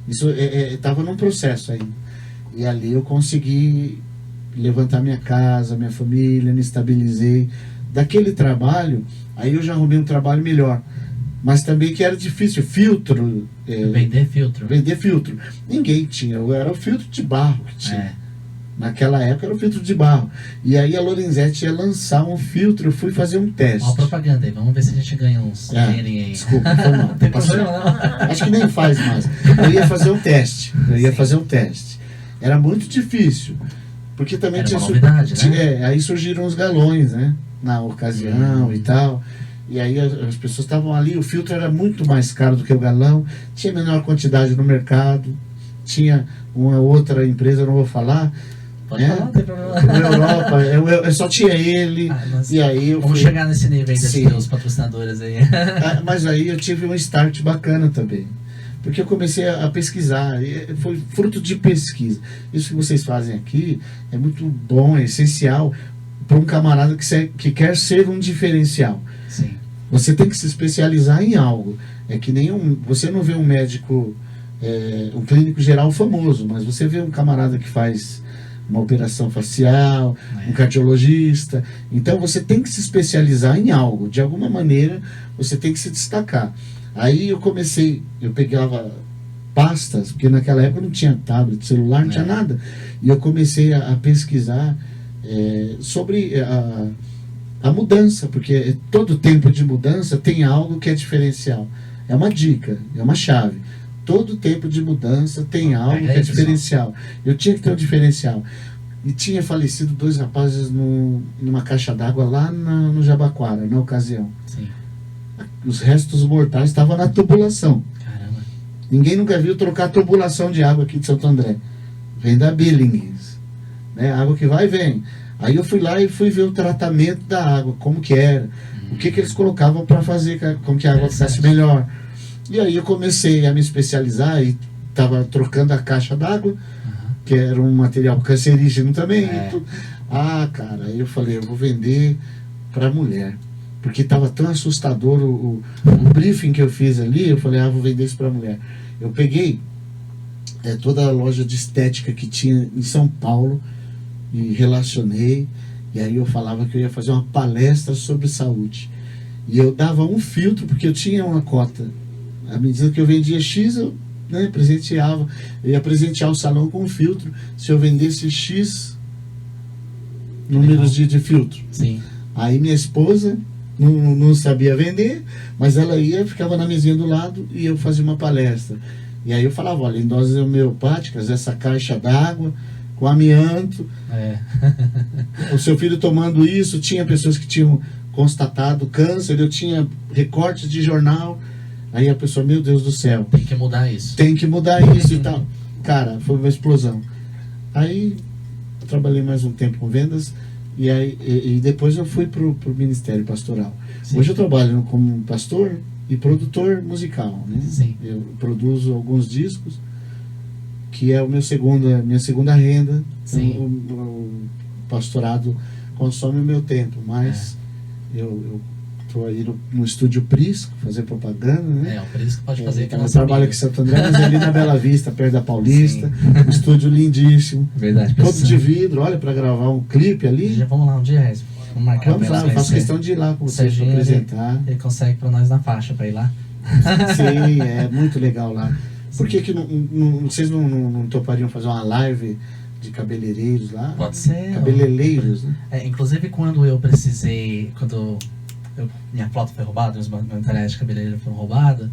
Isso estava num processo ainda. E ali eu consegui levantar minha casa, minha família, me estabilizei. Daquele trabalho, aí eu já arrumei um trabalho melhor. Mas também que era difícil, filtro. Vender filtro. Vender filtro. Ninguém tinha, era o filtro de barro que tinha. Naquela época era o filtro de barro. E aí a Lorenzetti ia lançar um filtro, eu fui fazer um teste. Ó a propaganda aí, vamos ver se a gente ganha uns dinheirinho aí. Desculpa, foi mal. Não tem problema não. Acho que nem faz mais. Eu ia fazer um teste. Era muito difícil. Porque também era tinha... uma novidade, né? Aí surgiram os galões, né? Na ocasião e tal. E aí as pessoas estavam ali, o filtro era muito mais caro do que o galão, tinha menor quantidade no mercado, tinha uma outra empresa, não vou falar. Pode falar, não tem problema. Na Europa, eu só tinha ele. E aí vamos chegar nesse nível aí Sim. dos patrocinadores aí. Mas aí eu tive um start bacana também. Porque eu comecei a pesquisar, e foi fruto de pesquisa. Isso que vocês fazem aqui é muito bom, é essencial para um camarada que quer ser um diferencial. Sim. Você tem que se especializar em algo. É que nem você não vê um médico, um clínico geral famoso, mas você vê um camarada que faz uma operação facial, um cardiologista. Então você tem que se especializar em algo. De alguma maneira você tem que se destacar. Aí eu pegava pastas, porque naquela época não tinha tablet, celular, não tinha nada. E eu comecei a pesquisar sobre a mudança, porque todo tempo de mudança tem algo que é diferencial. É uma dica, é uma chave. Todo tempo de mudança tem algo que é diferencial. Eu tinha que ter um diferencial. E tinha falecido 2 rapazes numa caixa d'água lá no Jabaquara, na ocasião. Sim. Os restos mortais estavam na tubulação. Caramba. Ninguém nunca viu trocar tubulação de água aqui de Santo André. Vem da Billings, né? Água que vai e vem. Aí eu fui lá e fui ver o tratamento da água, como que era, o que eles colocavam para fazer com que a água ficasse melhor. E aí eu comecei a me especializar e estava trocando a caixa d'água, que era um material cancerígeno também. Cara, aí eu falei, eu vou vender para mulher. Porque estava tão assustador o briefing que eu fiz ali, eu falei, vou vender isso para mulher. Eu peguei toda a loja de estética que tinha em São Paulo e relacionei, e aí eu falava que eu ia fazer uma palestra sobre saúde. E eu dava um filtro, porque eu tinha uma cota. À medida que eu vendia X, eu presenteava. Eu ia presentear o salão com um filtro, se eu vendesse X números de filtro. Sim. Aí minha esposa não sabia vender, mas ela ficava na mesinha do lado e eu fazia uma palestra. E aí eu falava, olha, em doses homeopáticas, essa caixa d'água com amianto, o seu filho tomando isso, tinha pessoas que tinham constatado câncer, eu tinha recortes de jornal, aí a pessoa, meu Deus do céu, tem que mudar isso. Tem que mudar isso e tal. Cara, foi uma explosão. Aí eu trabalhei mais um tempo com vendas e depois eu fui pro Ministério Pastoral. Sim. Hoje eu trabalho como pastor e produtor musical, né? Sim. Eu produzo alguns discos, que é minha segunda renda. O pastorado consome o meu tempo, mas eu estou aí no estúdio Prisco, fazer propaganda, né? O Prisco pode fazer que eu trabalho aqui em Santo André, mas ali na Bela Vista, perto da Paulista. Um estúdio lindíssimo. Verdade. Todo de vidro, olha, para gravar um clipe ali. Já vamos lá um dia, vamos marcar. Vamos lá, eu faço questão de ir lá com vocês para apresentar. Ele consegue para nós na faixa para ir lá. Sim, é muito legal lá. Por que vocês não topariam fazer uma live de cabeleireiros lá? Pode ser. Cabeleireiros, né? Inclusive quando minha flauta foi roubada, os materiais de cabeleireiro foram roubados,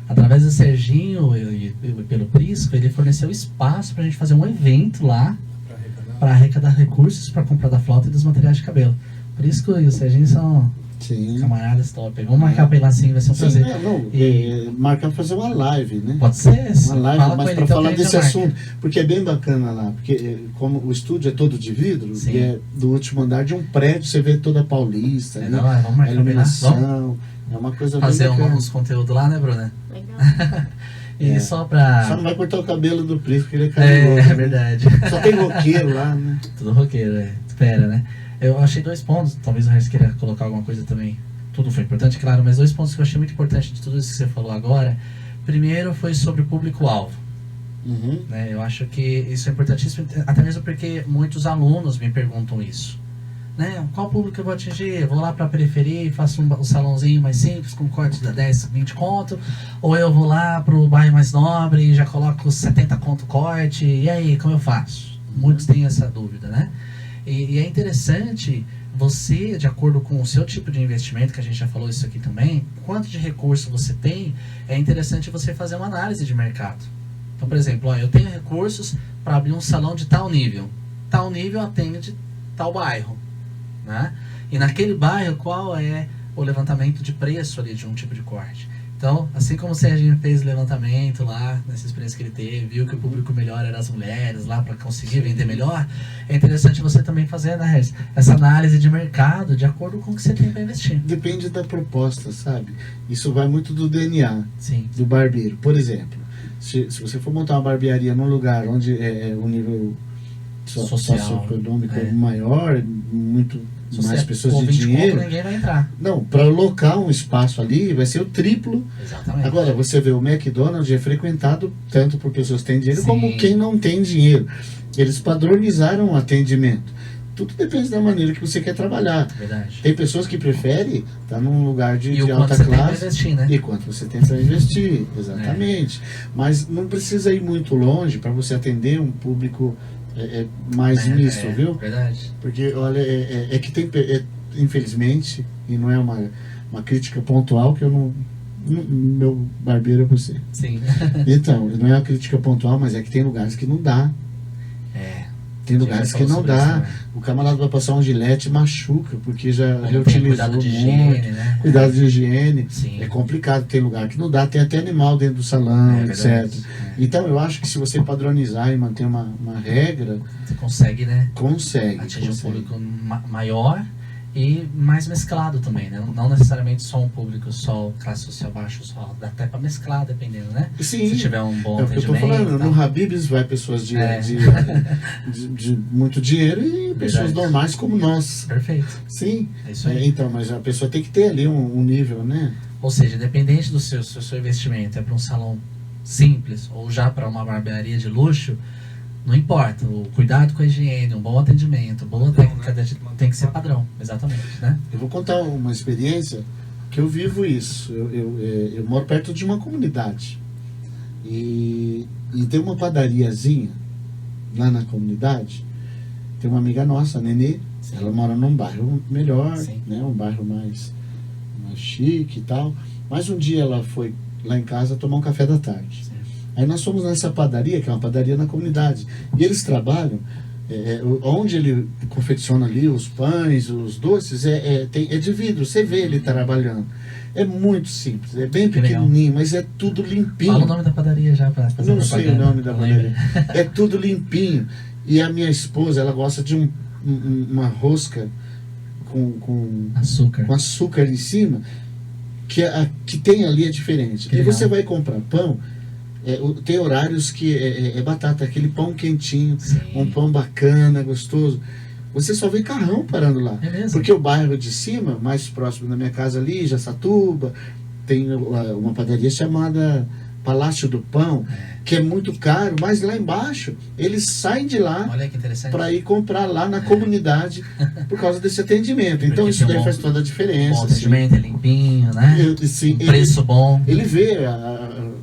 através do Serginho e pelo Prisco, ele forneceu espaço pra gente fazer um evento lá para arrecadar recursos para comprar da flauta e dos materiais de cabelo. O Prisco e o Serginho são camaradas top. Vamos marcar pra ir lá sim, vai ser um prazer. Marcar pra fazer uma live, né? Pode ser. Uma live, mas para falar desse assunto, porque é bem bacana lá, porque como o estúdio é todo de vidro, e é do último andar de um prédio, você vê toda a Paulista, né? Vamos marcar a iluminação, é uma coisa fazer bem bacana. uns conteúdos lá, né, Bruna? Legal. E só pra... Só não vai cortar o cabelo do Prisco, porque ele é É, cabeludo. é verdade. Só tem roqueiro lá, né? Tudo roqueiro, espera, né? Eu achei 2 pontos, talvez o Regis queira colocar alguma coisa também. Tudo foi importante, claro, mas 2 pontos que eu achei muito importante de tudo isso que você falou agora. Primeiro foi sobre o público-alvo. Uhum. Né? Eu acho que isso é importantíssimo, até mesmo porque muitos alunos me perguntam isso. Né? Qual público eu vou atingir? Eu vou lá para a periferia e faço um salãozinho mais simples, com corte de 10, 20 conto, ou eu vou lá para o bairro mais nobre e já coloco 70 conto corte, e aí, como eu faço? Muitos têm essa dúvida, né? E é interessante você, de acordo com o seu tipo de investimento, que a gente já falou isso aqui também, quanto de recurso você tem, é interessante você fazer uma análise de mercado. Então, por exemplo, ó, eu tenho recursos para abrir um salão de tal nível atende tal bairro. Né? E naquele bairro, qual é o levantamento de preço ali de um tipo de corte? Então, assim como o Serginho fez o levantamento lá, nessa experiência que ele teve, viu que o público melhor era as mulheres lá para conseguir vender melhor, é interessante você também fazer, né, Regis, essa análise de mercado de acordo com o que você tem para investir. Depende da proposta, sabe? Isso vai muito do DNA, Sim. do barbeiro. Por exemplo, se você for montar uma barbearia num lugar onde o nível socioeconômico é maior, muito mais pessoas de dinheiro, ninguém vai entrar. não, para alocar um espaço ali vai ser o triplo. Exatamente. Agora, você vê o McDonald's é frequentado tanto por pessoas que têm dinheiro Sim. como quem não tem dinheiro. Eles padronizaram o atendimento. Tudo depende da maneira que você quer trabalhar. Verdade. Tem pessoas que preferem estar num lugar de o alta quanto você tem classe. para investir, né? E quanto você tem para investir, exatamente. Mas não precisa ir muito longe para você atender um público mais misto, viu? Verdade. Porque, olha, é que tem, infelizmente, e não é uma crítica pontual, que eu não. Meu barbeiro é você. Sim. Então, não é uma crítica pontual, mas é que tem lugares que não dá. Tem lugares que não dá. O camarada vai passar um gilete e machuca, porque já reutilizou Cuidado de muito. higiene, né? Cuidado de higiene. Sim. É complicado, tem lugar que não dá, tem até animal dentro do salão, etc. Verdade. Então eu acho que se você padronizar e manter uma regra, Você consegue, né? consegue. Atingir um público maior e mais mesclado também, né? Não necessariamente só um público só classe social baixa, só dá até para mesclar, dependendo, né? Sim, se tiver um bom é o que eu estou atendimento. falando. Tá? No Habib's vai pessoas de muito dinheiro e pessoas normais como nós. Perfeito. Sim. É isso aí. Então, mas a pessoa tem que ter ali um nível, né? Ou seja, independente do seu investimento, é para um salão simples ou já para uma barbearia de luxo, não importa, o cuidado com a higiene, um bom atendimento, boa técnica, tem que ser padrão, exatamente, né? Eu vou contar uma experiência que eu vivo isso. Eu moro perto de uma comunidade e tem uma padariazinha lá na comunidade. Tem uma amiga nossa, a Nenê, Sim. ela mora num bairro melhor, Sim. né? Um bairro mais chique e tal. Mas um dia ela foi lá em casa tomar um café da tarde. Sim. Aí nós fomos nessa padaria, que é uma padaria na comunidade. E eles trabalham, onde ele confecciona ali os pães, os doces, é de vidro, você vê ele trabalhando. É muito simples, é bem Que pequenininho, mas é tudo limpinho. Fala o nome da padaria já para fazer Não sei o nome da Não padaria. lembra. É tudo limpinho. E a minha esposa, ela gosta de uma rosca com Açúcar. em cima, que tem ali é diferente. Que E legal. você vai comprar pão, tem horários que é batata, aquele pão quentinho, Sim. um pão bacana, gostoso. Você só vê carrão parando lá. É mesmo? Porque o bairro de cima, mais próximo da minha casa ali, Jaçatuba, tem uma padaria chamada Palácio do Pão, que é muito caro, mas lá embaixo eles saem de lá Olha que interessante. para ir comprar lá na comunidade por causa desse atendimento. Então Porque isso daí tem faz toda a diferença. Bom atendimento, é limpinho, né? Sim, Preço bom. ele vê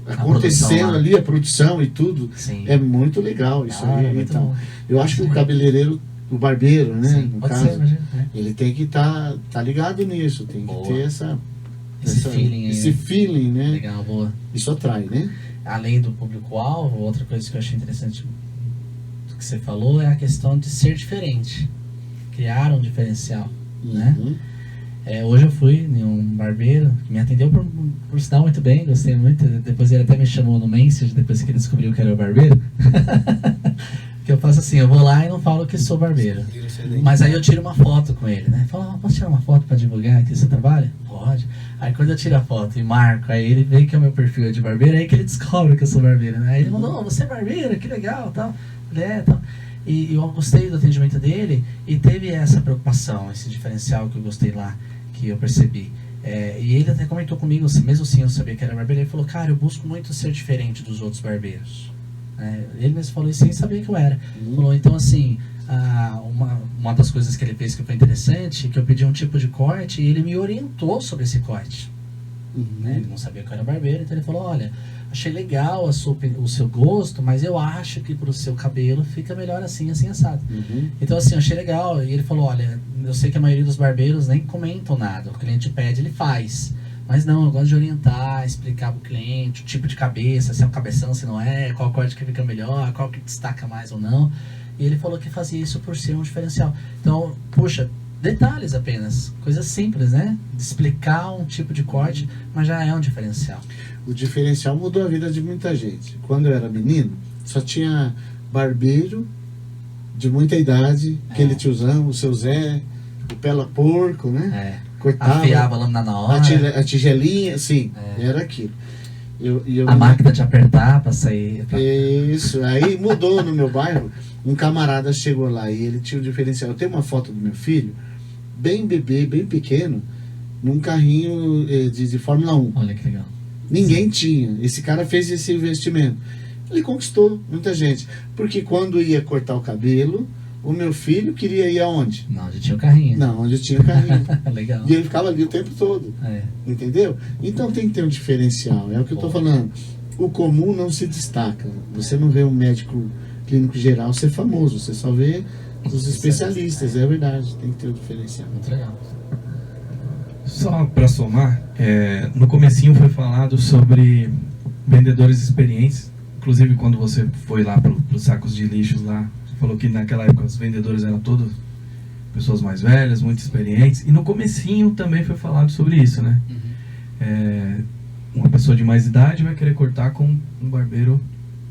acontecendo produção lá. ali, a produção e tudo. Sim. É muito legal isso Ah, aí. é muito Então, bom. eu acho que o cabeleireiro, o barbeiro, né, Sim, no pode caso, ser, imagina. Né? ele tem que tá ligado nisso, tem Boa. que ter Esse feeling aí, esse né? feeling, né? Legal, boa. Isso atrai, né? Além do público-alvo, outra coisa que eu achei interessante do que você falou é a questão de ser diferente. Criar um diferencial, né? Uhum. Hoje eu fui em um barbeiro que me atendeu por sinal muito bem, gostei muito. Depois ele até me chamou no Message, depois que ele descobriu que era o barbeiro. Que que eu faço assim, eu vou lá e não falo que sou barbeiro. Mas aí eu tiro uma foto com ele, né? Falo, posso tirar uma foto pra divulgar aqui seu trabalho? Pode. Aí quando eu tiro a foto e marco, aí ele vê que o meu perfil é de barbeiro, aí que ele descobre que eu sou barbeiro, né? Aí ele mandou, você é barbeiro, que legal, tal. Tal. E eu gostei do atendimento dele e teve essa preocupação, esse diferencial que eu gostei lá, que eu percebi. E ele até comentou comigo, mesmo assim eu sabia que era barbeiro, ele falou, cara, eu busco muito ser diferente dos outros barbeiros. Ele mesmo falou isso sem saber que eu era. Falou, então assim, uma das coisas que ele fez que foi interessante, que eu pedi um tipo de corte e ele me orientou sobre esse corte. Ele não sabia que eu era barbeiro, então ele falou, olha, achei legal o seu gosto, mas eu acho que pro seu cabelo fica melhor assim, assim, assado. Então assim, eu achei legal. E ele falou, olha, eu sei que a maioria dos barbeiros nem comentam nada, o cliente pede, ele faz. Mas não, eu gosto de orientar, explicar pro cliente o tipo de cabeça, se é um cabeção, se não é, qual corte que fica melhor, qual que destaca mais ou não. E ele falou que fazia isso por ser um diferencial. Então, puxa, detalhes apenas, coisas simples, né? De explicar um tipo de corte, mas já é um diferencial. O diferencial mudou a vida de muita gente. Quando eu era menino, só tinha barbeiro de muita idade, aquele tiozão, o seu Zé, o Pela Porco, né? Cortava, afiava a lâmina na hora. A tigelinha, sim, era aquilo. A máquina de apertar para sair. Isso, aí mudou no meu bairro. Um camarada chegou lá e ele tinha um diferencial. Eu tenho uma foto do meu filho, bem bebê, bem pequeno, num carrinho de Fórmula 1. Olha que legal. Ninguém tinha. Esse cara fez esse investimento. Ele conquistou muita gente. Porque quando ia cortar o cabelo, o meu filho queria ir aonde? Não, onde tinha o carrinho. Não, onde tinha o carrinho. Legal. E ele ficava ali o tempo todo. Entendeu? Então tem que ter um diferencial. É o que eu estou falando. O comum não se destaca. Você não vê um médico clínico geral ser famoso. Você só vê os especialistas. É verdade. Tem que ter um diferencial. Muito legal. Só para somar, no comecinho foi falado sobre vendedores experientes. Inclusive quando você foi lá para os sacos de lixos lá, você falou que naquela época os vendedores eram todos pessoas mais velhas, muito experientes. E no comecinho também foi falado sobre isso, né? Uma pessoa de mais idade vai querer cortar com um barbeiro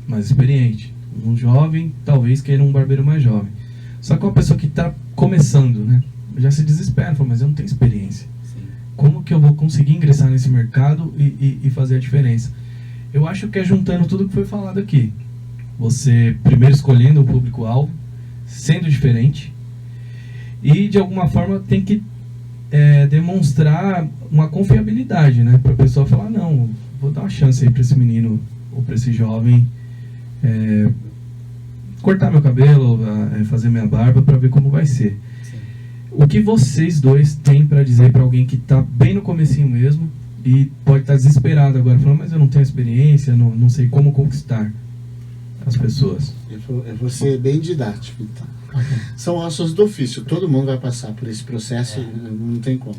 mais experiente. Um jovem talvez queira um barbeiro mais jovem. Só que uma pessoa que está começando, né, já se desespera, fala, mas eu não tenho experiência. Como que eu vou conseguir ingressar nesse mercado e fazer a diferença? Eu acho que é juntando tudo que foi falado aqui. Você primeiro escolhendo o público-alvo, sendo diferente, e de alguma forma tem que demonstrar uma confiabilidade, né? Para a pessoa falar, não, vou dar uma chance aí para esse menino ou para esse jovem cortar meu cabelo, fazer minha barba para ver como vai ser. O que vocês dois têm para dizer para alguém que está bem no comecinho mesmo e pode estar desesperado agora, falando, mas eu não tenho experiência, não sei como conquistar as pessoas? Eu vou ser bem didático, então. São ossos do ofício, todo mundo vai passar por esse processo, não tem como.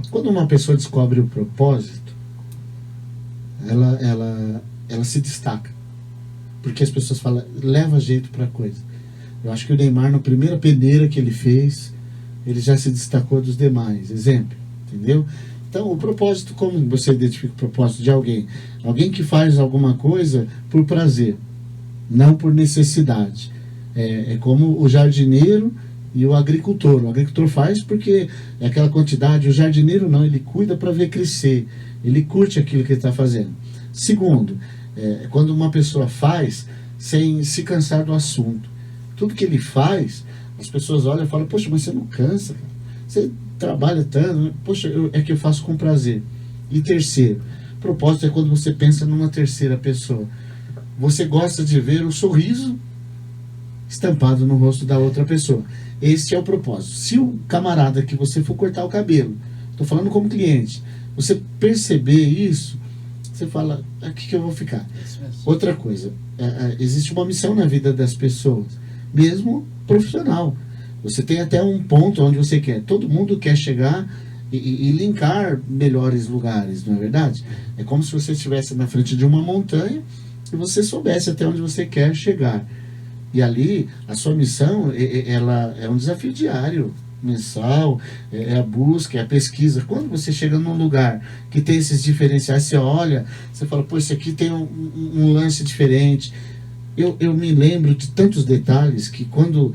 Quando uma pessoa descobre o propósito, ela se destaca, porque as pessoas falam, leva jeito para a coisa. Eu acho que o Neymar, na primeira peneira que ele fez, ele já se destacou dos demais, exemplo, entendeu? Então, o propósito, como você identifica o propósito de alguém? Alguém que faz alguma coisa por prazer, não por necessidade. É como o jardineiro e o agricultor. O agricultor faz porque é aquela quantidade, o jardineiro não, ele cuida para ver crescer, ele curte aquilo que ele está fazendo. Segundo, quando uma pessoa faz sem se cansar do assunto. Tudo que ele faz, as pessoas olham e falam, poxa, mas você não cansa, cara. Você trabalha tanto, poxa, é que eu faço com prazer. E terceiro, propósito é quando você pensa numa terceira pessoa. Você gosta de ver o sorriso estampado no rosto da outra pessoa. Esse é o propósito. Se o camarada que você for cortar o cabelo, estou falando como cliente, você perceber isso, você fala, aqui que eu vou ficar. Outra coisa, existe uma missão na vida das pessoas, mesmo profissional. Você tem até um ponto onde você quer. Todo mundo quer chegar e linkar melhores lugares, não é verdade? É como se você estivesse na frente de uma montanha e você soubesse até onde você quer chegar. E ali, a sua missão, ela é um desafio diário, mensal, é a busca, é a pesquisa. Quando você chega num lugar que tem esses diferenciais, você olha, você fala, pô, esse aqui tem um lance diferente. eu me lembro de tantos detalhes que quando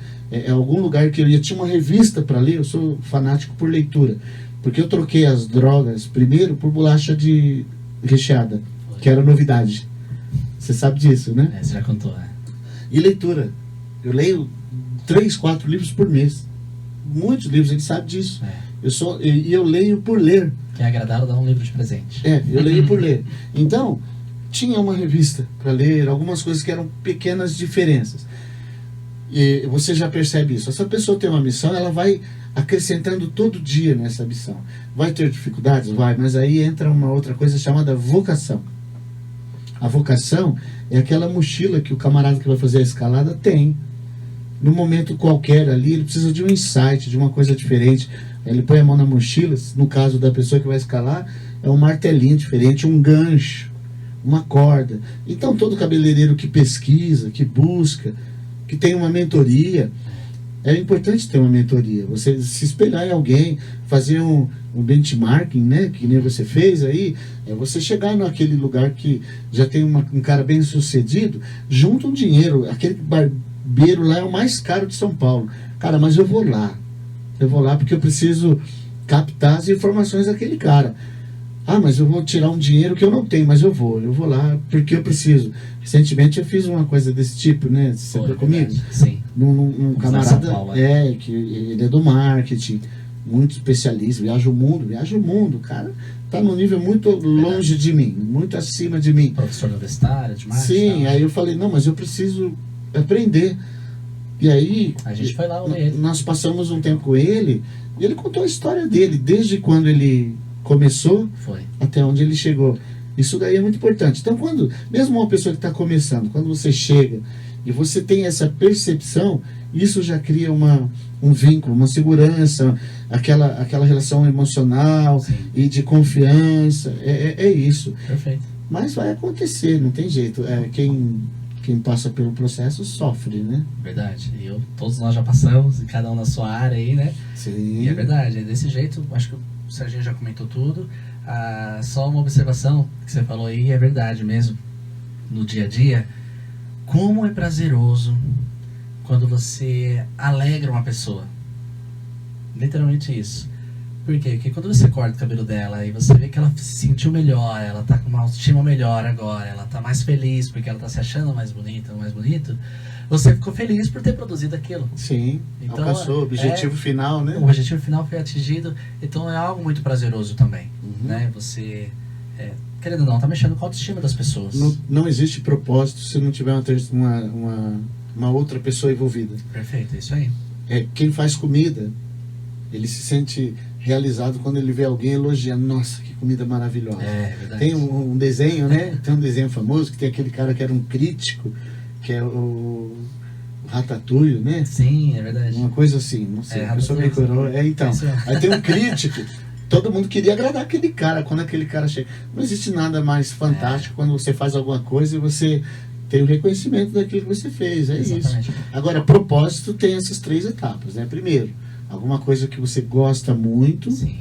algum lugar que eu ia, tinha uma revista para ler. Eu sou fanático por leitura, porque eu troquei as drogas primeiro por bolacha de recheada, que era novidade. Você sabe disso, né? Você já contou, né? E leitura. Eu leio 3, 4 livros por mês. Muitos livros, ele sabe disso. Eu leio por ler. Quem agradar, dá um livro de presente. Eu leio por ler. Então, tinha uma revista para ler, algumas coisas que eram pequenas diferenças. E você já percebe isso. Essa pessoa tem uma missão, ela vai acrescentando todo dia nessa missão. Vai ter dificuldades? Vai, mas aí entra uma outra coisa chamada vocação. A vocação é aquela mochila que o camarada que vai fazer a escalada tem. No momento qualquer ali, ele precisa de um insight, de uma coisa diferente. Ele põe a mão na mochila, no caso da pessoa que vai escalar, é um martelinho diferente, um gancho, uma corda. Então todo cabeleireiro que pesquisa, que busca, que tem uma mentoria, é importante ter uma mentoria. Você se espelhar em alguém, fazer um benchmarking, né, que nem você fez aí, é você chegar naquele lugar que já tem um cara bem sucedido, junta um dinheiro. Aquele barbeiro lá é o mais caro de São Paulo. Cara, mas eu vou lá porque eu preciso captar as informações daquele cara. Ah, mas eu vou tirar um dinheiro que eu não tenho, mas eu vou lá porque eu preciso. Recentemente eu fiz uma coisa desse tipo, né? Você lembra comigo? Sim. Num camarada que ele é do marketing, muito especialista, viaja o mundo, cara, tá num nível muito longe de mim, muito acima de mim. Professor universitário, de marketing. Sim, aí eu falei, não, mas eu preciso aprender. E aí, a gente foi lá ouvir ele. Nós passamos um tempo com ele, e ele contou a história dele, desde quando ele começou até onde ele chegou. Isso daí é muito importante. Então, mesmo uma pessoa que está começando, quando você chega e você tem essa percepção, isso já cria um vínculo, uma segurança, aquela relação emocional. Sim. E de confiança. É isso. Perfeito. Mas vai acontecer, não tem jeito. Quem passa pelo processo sofre, né? Verdade. E todos nós já passamos, e cada um na sua área aí, né? Sim. E é verdade. É desse jeito, acho que o Serginho já comentou tudo. Só uma observação que você falou aí, é verdade mesmo. No dia a dia, como é prazeroso quando você alegra uma pessoa. Literalmente isso. Por quê? Porque quando você corta o cabelo dela e você vê que ela se sentiu melhor, ela tá com uma autoestima melhor agora, ela tá mais feliz porque ela tá se achando mais bonita, mais bonito, você ficou feliz por ter produzido aquilo. Sim, então, alcançou o objetivo final, né? O objetivo final foi atingido, então é algo muito prazeroso também, né? Você, querendo ou não, tá mexendo com a autoestima das pessoas. Não existe propósito se não tiver uma outra pessoa envolvida. Perfeito, é isso aí. Quem faz comida, ele se sente realizado quando ele vê alguém elogiando. Nossa, que comida maravilhosa. É verdade. Tem um desenho, né? Tem um desenho famoso que tem aquele cara que era um crítico, que é o Ratatouille, né? Sim, é verdade. Uma coisa assim, não sei. A pessoa me curou. Então, aí tem um crítico. Todo mundo queria agradar aquele cara. Quando aquele cara chega, não existe nada mais fantástico quando você faz alguma coisa e você tem o reconhecimento daquilo que você fez. Exatamente. Isso. Agora, propósito tem essas 3 etapas, né? Primeiro, alguma coisa que você gosta muito. Sim.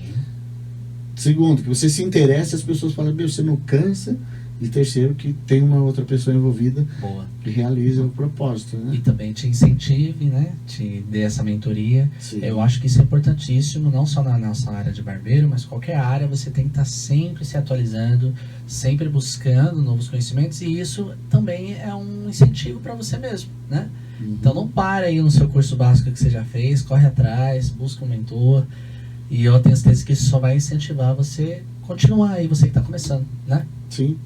Segundo, que você se interessa, as pessoas falam, você não cansa. E terceiro, que tem uma outra pessoa envolvida. Boa. Que realiza o propósito, né? E também te incentive, né? Te dê essa mentoria. Sim. Eu acho que isso é importantíssimo, não só na nossa área de barbeiro, mas qualquer área você tem que estar sempre se atualizando, sempre buscando novos conhecimentos, e isso também é um incentivo para você mesmo, né? Então não para aí no seu curso básico que você já fez, corre atrás, busca um mentor, e eu tenho certeza que isso só vai incentivar você continuar aí, você que está começando, né? Sim.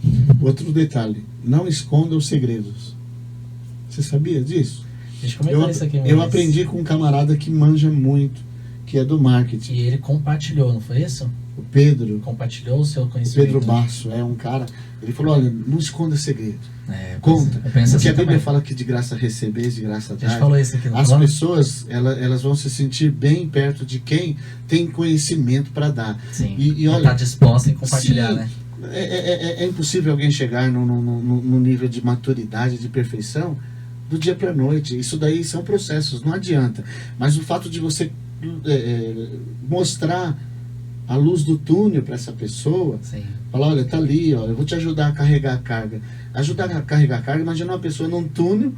Outro detalhe, não esconda os segredos. Você sabia disso? Deixa eu comentar isso aqui. Eu aprendi com um camarada que manja muito, que é do marketing. E ele compartilhou, não foi isso? O Pedro. Compartilhou o seu conhecimento. O Pedro Basso, é um cara. Ele falou, olha, não esconda segredo. Conta. Porque assim, a Bíblia fala que de graça receber, de graça dar. A gente falou isso aqui no As pessoas, elas vão se sentir bem perto de quem tem conhecimento para dar. Sim. E olha, tá disposta em compartilhar, sim, né? É impossível alguém chegar no nível de maturidade, de perfeição, do dia para a noite. Isso daí são processos, não adianta. Mas o fato de você mostrar a luz do túnel para essa pessoa. Sim. Falar, olha, tá ali, ó, eu vou te ajudar a carregar a carga. Ajudar a carregar a carga, imagina uma pessoa num túnel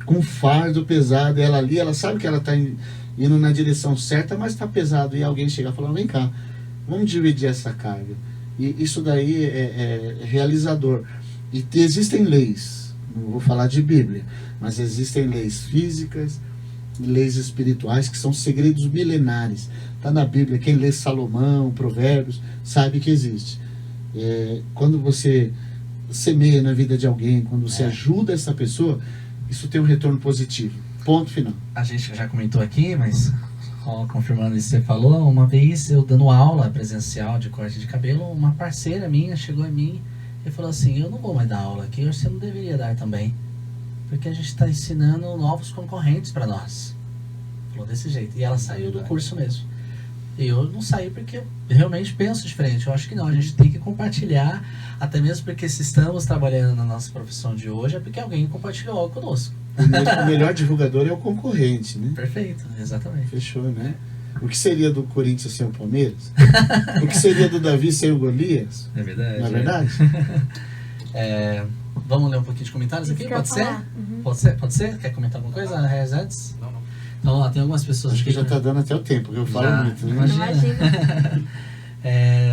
com um fardo pesado, ela ali, ela sabe que ela está indo na direção certa, mas está pesado, e alguém chega e fala, vem cá, vamos dividir essa carga. E isso daí é realizador. E existem leis, não vou falar de Bíblia, mas existem leis físicas, leis espirituais, que são segredos milenares. Está na Bíblia, quem lê Salomão, Provérbios, sabe que existe. Quando você semeia na vida de alguém, quando você ajuda essa pessoa, isso tem um retorno positivo. Ponto final. A gente já comentou aqui, mas confirmando isso que você falou, uma vez eu dando aula presencial de corte de cabelo, uma parceira minha chegou a mim e falou assim, eu não vou mais dar aula aqui, você não deveria dar também, porque a gente está ensinando novos concorrentes para nós. Falou desse jeito. E ela saiu do curso mesmo. E eu não saí porque eu realmente penso diferente. Eu acho que não, a gente tem que compartilhar, até mesmo porque se estamos trabalhando na nossa profissão de hoje, é porque alguém compartilhou algo conosco. O melhor divulgador é o concorrente, né? Perfeito, exatamente. Fechou, né? O que seria do Corinthians sem o Palmeiras? O que seria do Davi sem o Golias? É verdade. Não é verdade? Vamos ler um pouquinho de comentários aqui? Pode ser? Uhum. Pode ser? Quer comentar alguma coisa, Rez, antes? Não. Então, ó, tem algumas pessoas Acho que aqui já está dando até o tempo, porque eu falo Já, muito, né? imagina. Imagina.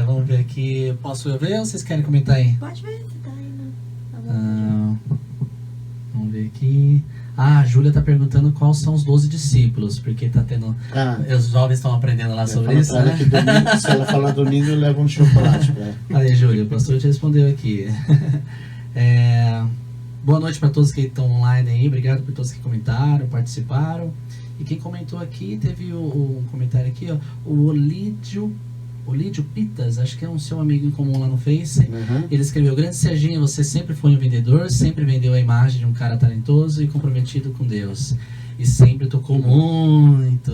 Vamos ver aqui. Posso eu ver ou vocês querem comentar aí? Pode ver se tá aí, né? Tá bom. Vamos ver aqui. A Júlia tá perguntando quais são os 12 discípulos, porque tá tendo. Os jovens estão aprendendo lá sobre isso, Fala né? que domingo, se ela falar domingo, eu levo um chocolate pra ela. Aí, Júlia, o pastor te respondeu aqui. Boa noite para todos que estão online aí. Obrigado por todos que comentaram, participaram. E quem comentou aqui, teve um comentário aqui, ó, o Olídio Pitas, acho que é um seu amigo em comum lá no Face. Uhum. Ele escreveu: grande Serginho, você sempre foi um vendedor, sempre vendeu a imagem de um cara talentoso e comprometido com Deus. E sempre tocou muito.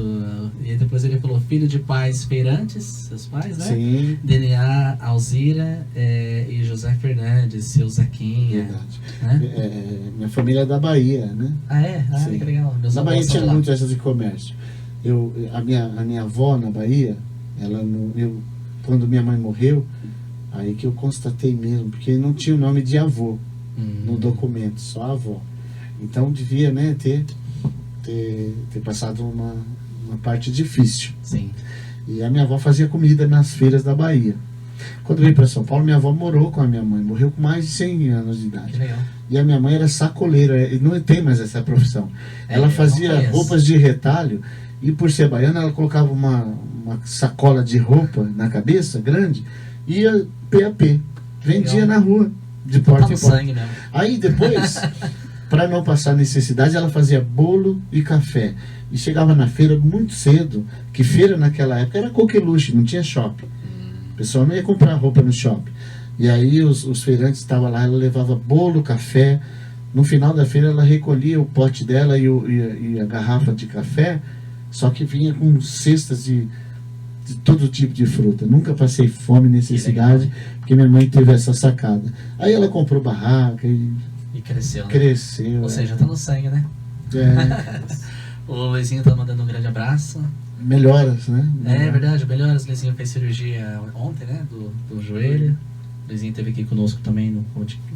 E depois ele falou: filho de pais feirantes, seus pais, né? Sim. DNA Alzira e José Fernandes, seu Zequinha. Verdade. Né? Minha família é da Bahia, né? Ah, é? Ah, Sim. que legal. Meus Na avós Bahia são tinha de lá. muito essa de comércio. A minha avó na Bahia, quando minha mãe morreu, aí que eu constatei mesmo, porque não tinha o nome de avô no documento, só avó. Então devia, né, ter passado uma parte difícil. Sim. E a minha avó fazia comida nas feiras da Bahia. Quando eu vim para São Paulo, minha avó morou com a minha mãe, morreu com mais de 100 anos de idade. Que legal. E a minha mãe era sacoleira, e não tem mais essa profissão. Ela eu fazia não conheço. roupas de retalho, e por ser baiana, ela colocava uma sacola de roupa na cabeça, grande, e ia pé a pé. Vendia Legal. na rua, de Tá porta no em porta. sangue mesmo. Aí depois, para não passar necessidade, ela fazia bolo e café. E chegava na feira muito cedo, que feira naquela época era coqueluche, não tinha shopping. O pessoal não ia comprar roupa no shopping. E aí os feirantes estavam lá, ela levava bolo, café. No final da feira ela recolhia o pote dela e a garrafa de café, só que vinha com cestas de todo tipo de fruta. Nunca passei fome, necessidade, porque minha mãe teve essa sacada. Aí ela comprou barraca e E cresceu, né? cresceu. Ou seja, tá no sangue, né? O Luizinho tá mandando um grande abraço. Melhoras, né? É verdade, melhoras. O Luizinho fez cirurgia ontem, né? Do joelho. O Luizinho esteve aqui conosco também no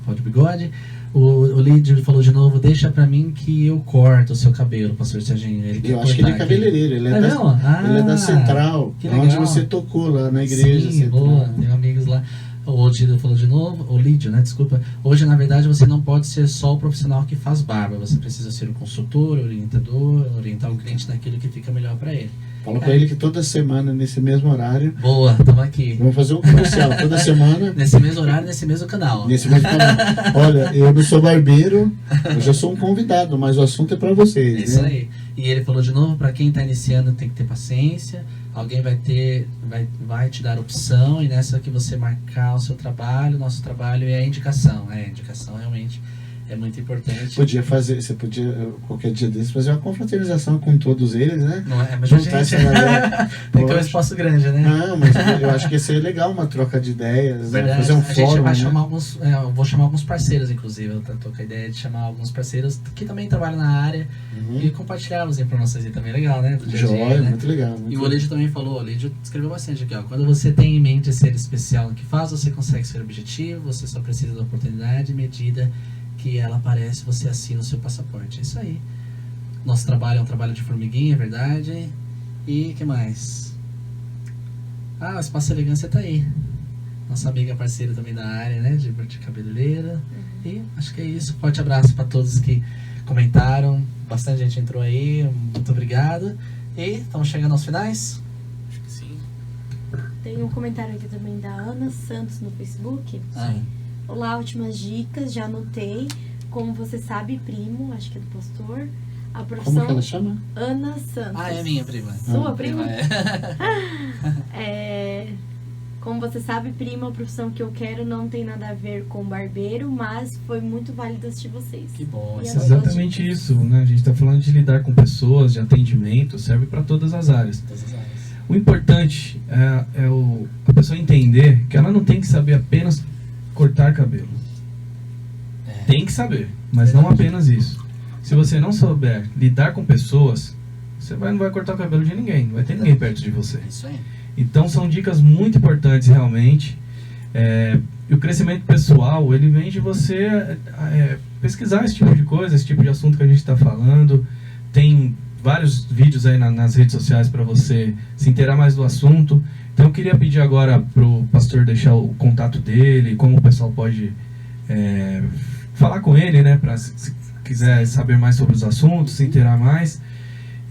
Pode Bigode. O Lídio falou de novo: deixa pra mim que eu corto o seu cabelo, pastor Serginho. Eu acho que ele é cabeleireiro, ele é da Central, onde você tocou lá na igreja. Sim, Central. boa, tenho amigos lá. O Lídio falou de novo, o Lídio, né, desculpa. Hoje, na verdade, você não pode ser só o profissional que faz barba. Você precisa ser o consultor, orientador, orientar o cliente naquilo que fica melhor pra ele. Fala pra ele que toda semana, nesse mesmo horário, Boa, tamo aqui. vamos fazer um comercial. Toda semana, Nesse mesmo horário, nesse mesmo canal. nesse mesmo canal. Olha, eu não sou barbeiro, eu já sou um convidado, mas o assunto é pra vocês. É isso né? aí. E ele falou de novo, para quem está iniciando tem que ter paciência. Alguém vai te dar opção, e nessa que você marcar o seu trabalho, nosso trabalho é a indicação. A indicação realmente É muito importante. Você podia, qualquer dia desses, fazer uma confraternização com todos eles, né? Não é, mas Juntar gente, essa galera. tem que ter um Poxa. espaço grande, né? Não, mas eu acho que ia ser legal uma troca de ideias, né? Verdade. Fazer um A gente fórum, vai né? chamar alguns, eu vou chamar alguns parceiros, inclusive. Eu tô com a ideia de chamar alguns parceiros que também trabalham na área e compartilhar as informações aí também. Legal, né? Do dia a dia, Joia, né? muito legal. Muito E o legal. Olídio também falou, o Olídio escreveu bastante aqui, ó. Quando você tem em mente ser especial no que faz, você consegue ser objetivo, você só precisa da oportunidade, medida que ela aparece, você assina o seu passaporte. É isso aí. Nosso trabalho é um trabalho de formiguinha, é verdade. E o que mais? Ah, o Espaço Elegância tá aí. Nossa amiga parceira também da área, né? De cabeleireira. E acho que é isso. Forte abraço para todos que comentaram. Bastante gente entrou aí. Muito obrigado. E estamos chegando aos finais. Acho que sim. Tem um comentário aqui também da Ana Santos no Facebook. Ah, Olá, últimas dicas, já anotei. Como você sabe, primo, acho que é do pastor. A profissão Como que ela chama? Ana Santos. é minha prima. Sua prima? É. Como você sabe, prima, a profissão que eu quero não tem nada a ver com barbeiro, mas foi muito válido assistir vocês. Que bom. E Isso É agora- exatamente isso, né? A gente está falando de lidar com pessoas, de atendimento, serve para todas as áreas. todas as áreas. O importante é a pessoa entender que ela não tem que saber apenas cortar cabelo. É. Tem que saber, mas não apenas isso. Se você não souber lidar com pessoas, você não vai cortar o cabelo de ninguém, não vai ter ninguém perto de você. É isso aí. Então são dicas muito importantes realmente. E o crescimento pessoal, ele vem de você pesquisar esse tipo de coisa, esse tipo de assunto que a gente está falando. Tem vários vídeos aí nas redes sociais para você se inteirar mais do assunto. Então eu queria pedir agora pro pastor deixar o contato dele, como o pessoal pode falar com ele, né, para se quiser saber mais sobre os assuntos, se inteirar mais.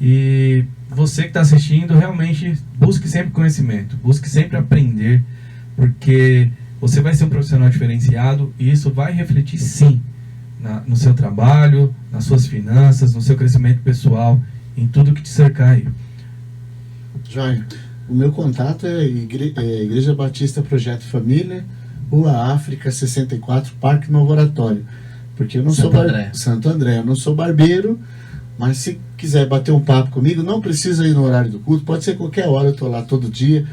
E você que está assistindo, realmente busque sempre conhecimento, busque sempre aprender, porque você vai ser um profissional diferenciado e isso vai refletir sim no seu trabalho, nas suas finanças, no seu crescimento pessoal, em tudo que te cercar aí. Joia. O meu contato é Igreja Batista Projeto Família, Rua África 64, Parque Novo Oratório. Porque eu não sou Santo André, eu não sou barbeiro, mas se quiser bater um papo comigo, não precisa ir no horário do culto, pode ser qualquer hora, eu estou lá todo dia.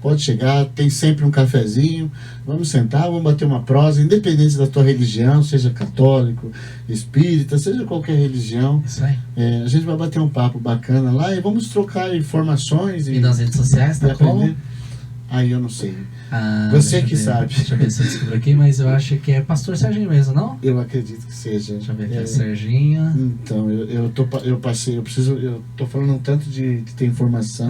Pode chegar, tem sempre um cafezinho, vamos sentar, vamos bater uma prosa, independente da tua religião, seja católico, espírita, seja qualquer religião. Isso aí. A gente vai bater um papo bacana lá e vamos trocar informações. E nas redes sociais, tá como? aprender. Aí eu não sei. Ah, Você deixa que eu ver. sabe. Deixa eu ver se eu descubro aqui, mas eu acho que é Pastor Serginho mesmo, não? Eu acredito que seja. Deixa eu ver aqui, Serginho. Então, eu tô falando um tanto de ter informação.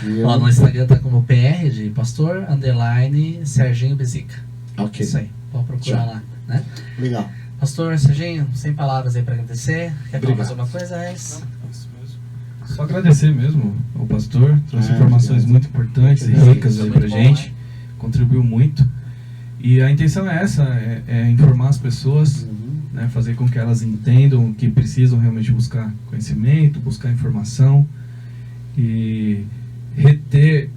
e eu- Ó, no Instagram tá como PR de Pastor _ Serginho Bezica. Ok, Isso aí, pode procurar lá, né? legal. Pastor Serginho, sem palavras aí pra agradecer. Quer falar mais Obrigado. alguma coisa, Reis? Só agradecer mesmo ao pastor, trouxe informações obrigado. muito importantes e Obrigado. ricas aí Muito pra bom, gente, né? contribuiu muito. E a intenção é essa, é informar as pessoas, Uhum. né, fazer com que elas entendam que precisam realmente buscar conhecimento, buscar informação, e reter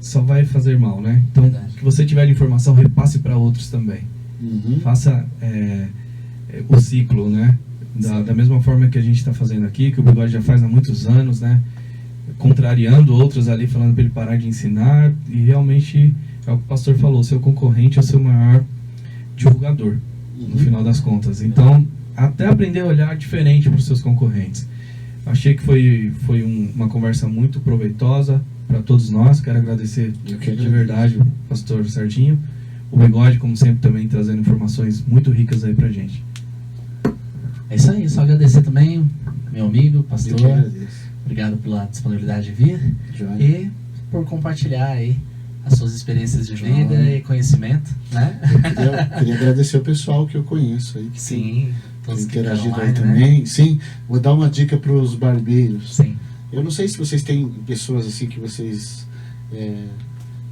só vai fazer mal, né? Então, Verdade. o que você tiver de informação, repasse para outros também. Uhum. Faça o ciclo, né? Da mesma forma que a gente está fazendo aqui, que o Bigode já faz há muitos anos, né? Contrariando outros ali, falando para ele parar de ensinar, e realmente é o que o pastor falou, seu concorrente é o seu maior divulgador, no final das contas. Então, até aprender a olhar diferente para os seus concorrentes. Achei que foi uma conversa muito proveitosa para todos nós. Quero agradecer Eu que de agradeço. verdade o pastor Serginho, o Bigode, como sempre, também trazendo informações muito ricas aí pra gente. É isso aí, só agradecer também, meu amigo, Eu pastor. que agradeço. Obrigado pela disponibilidade de vir Joia. e por compartilhar aí as suas experiências de Joia. vida e conhecimento, né? Queria agradecer o pessoal que eu conheço aí, que Sim, todos tem que estão interagido aí online, né? também. Sim, vou dar uma dica para os barbeiros. Sim. Eu não sei se vocês têm pessoas assim que vocês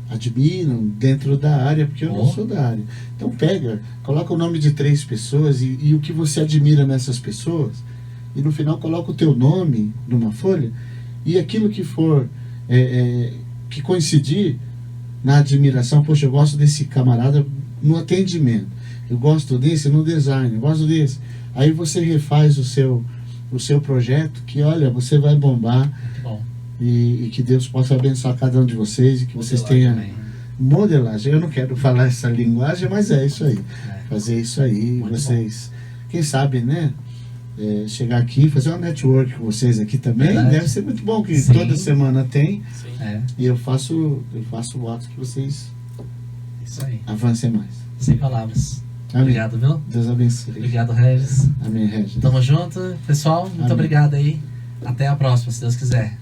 admiram dentro da área, porque eu não sou da área. Então coloca o nome de 3 pessoas e o que você admira nessas pessoas, e no final coloca o teu nome numa folha, e aquilo que for que coincidir na admiração. Poxa, eu gosto desse camarada no atendimento. eu gosto desse no design, eu gosto desse. Aí você refaz o seu projeto, que olha, você vai bombar. Muito bom. E que Deus possa abençoar cada um de vocês e que vocês tenham Também. modelagem. Eu não quero falar essa linguagem, mas é isso aí. É. Fazer isso aí, Muito vocês, quem sabe, né? Chegar aqui, fazer uma network com vocês aqui também, Verdade. deve ser muito bom, que Sim. toda semana tem. Sim. É, E eu faço o voto que vocês isso aí. avancem mais. Sem palavras. Amém. Obrigado, viu? Deus abençoe. Obrigado, Regis. Amém, Regis. Tamo junto. Pessoal, muito Amém. obrigado aí. Até a próxima, se Deus quiser.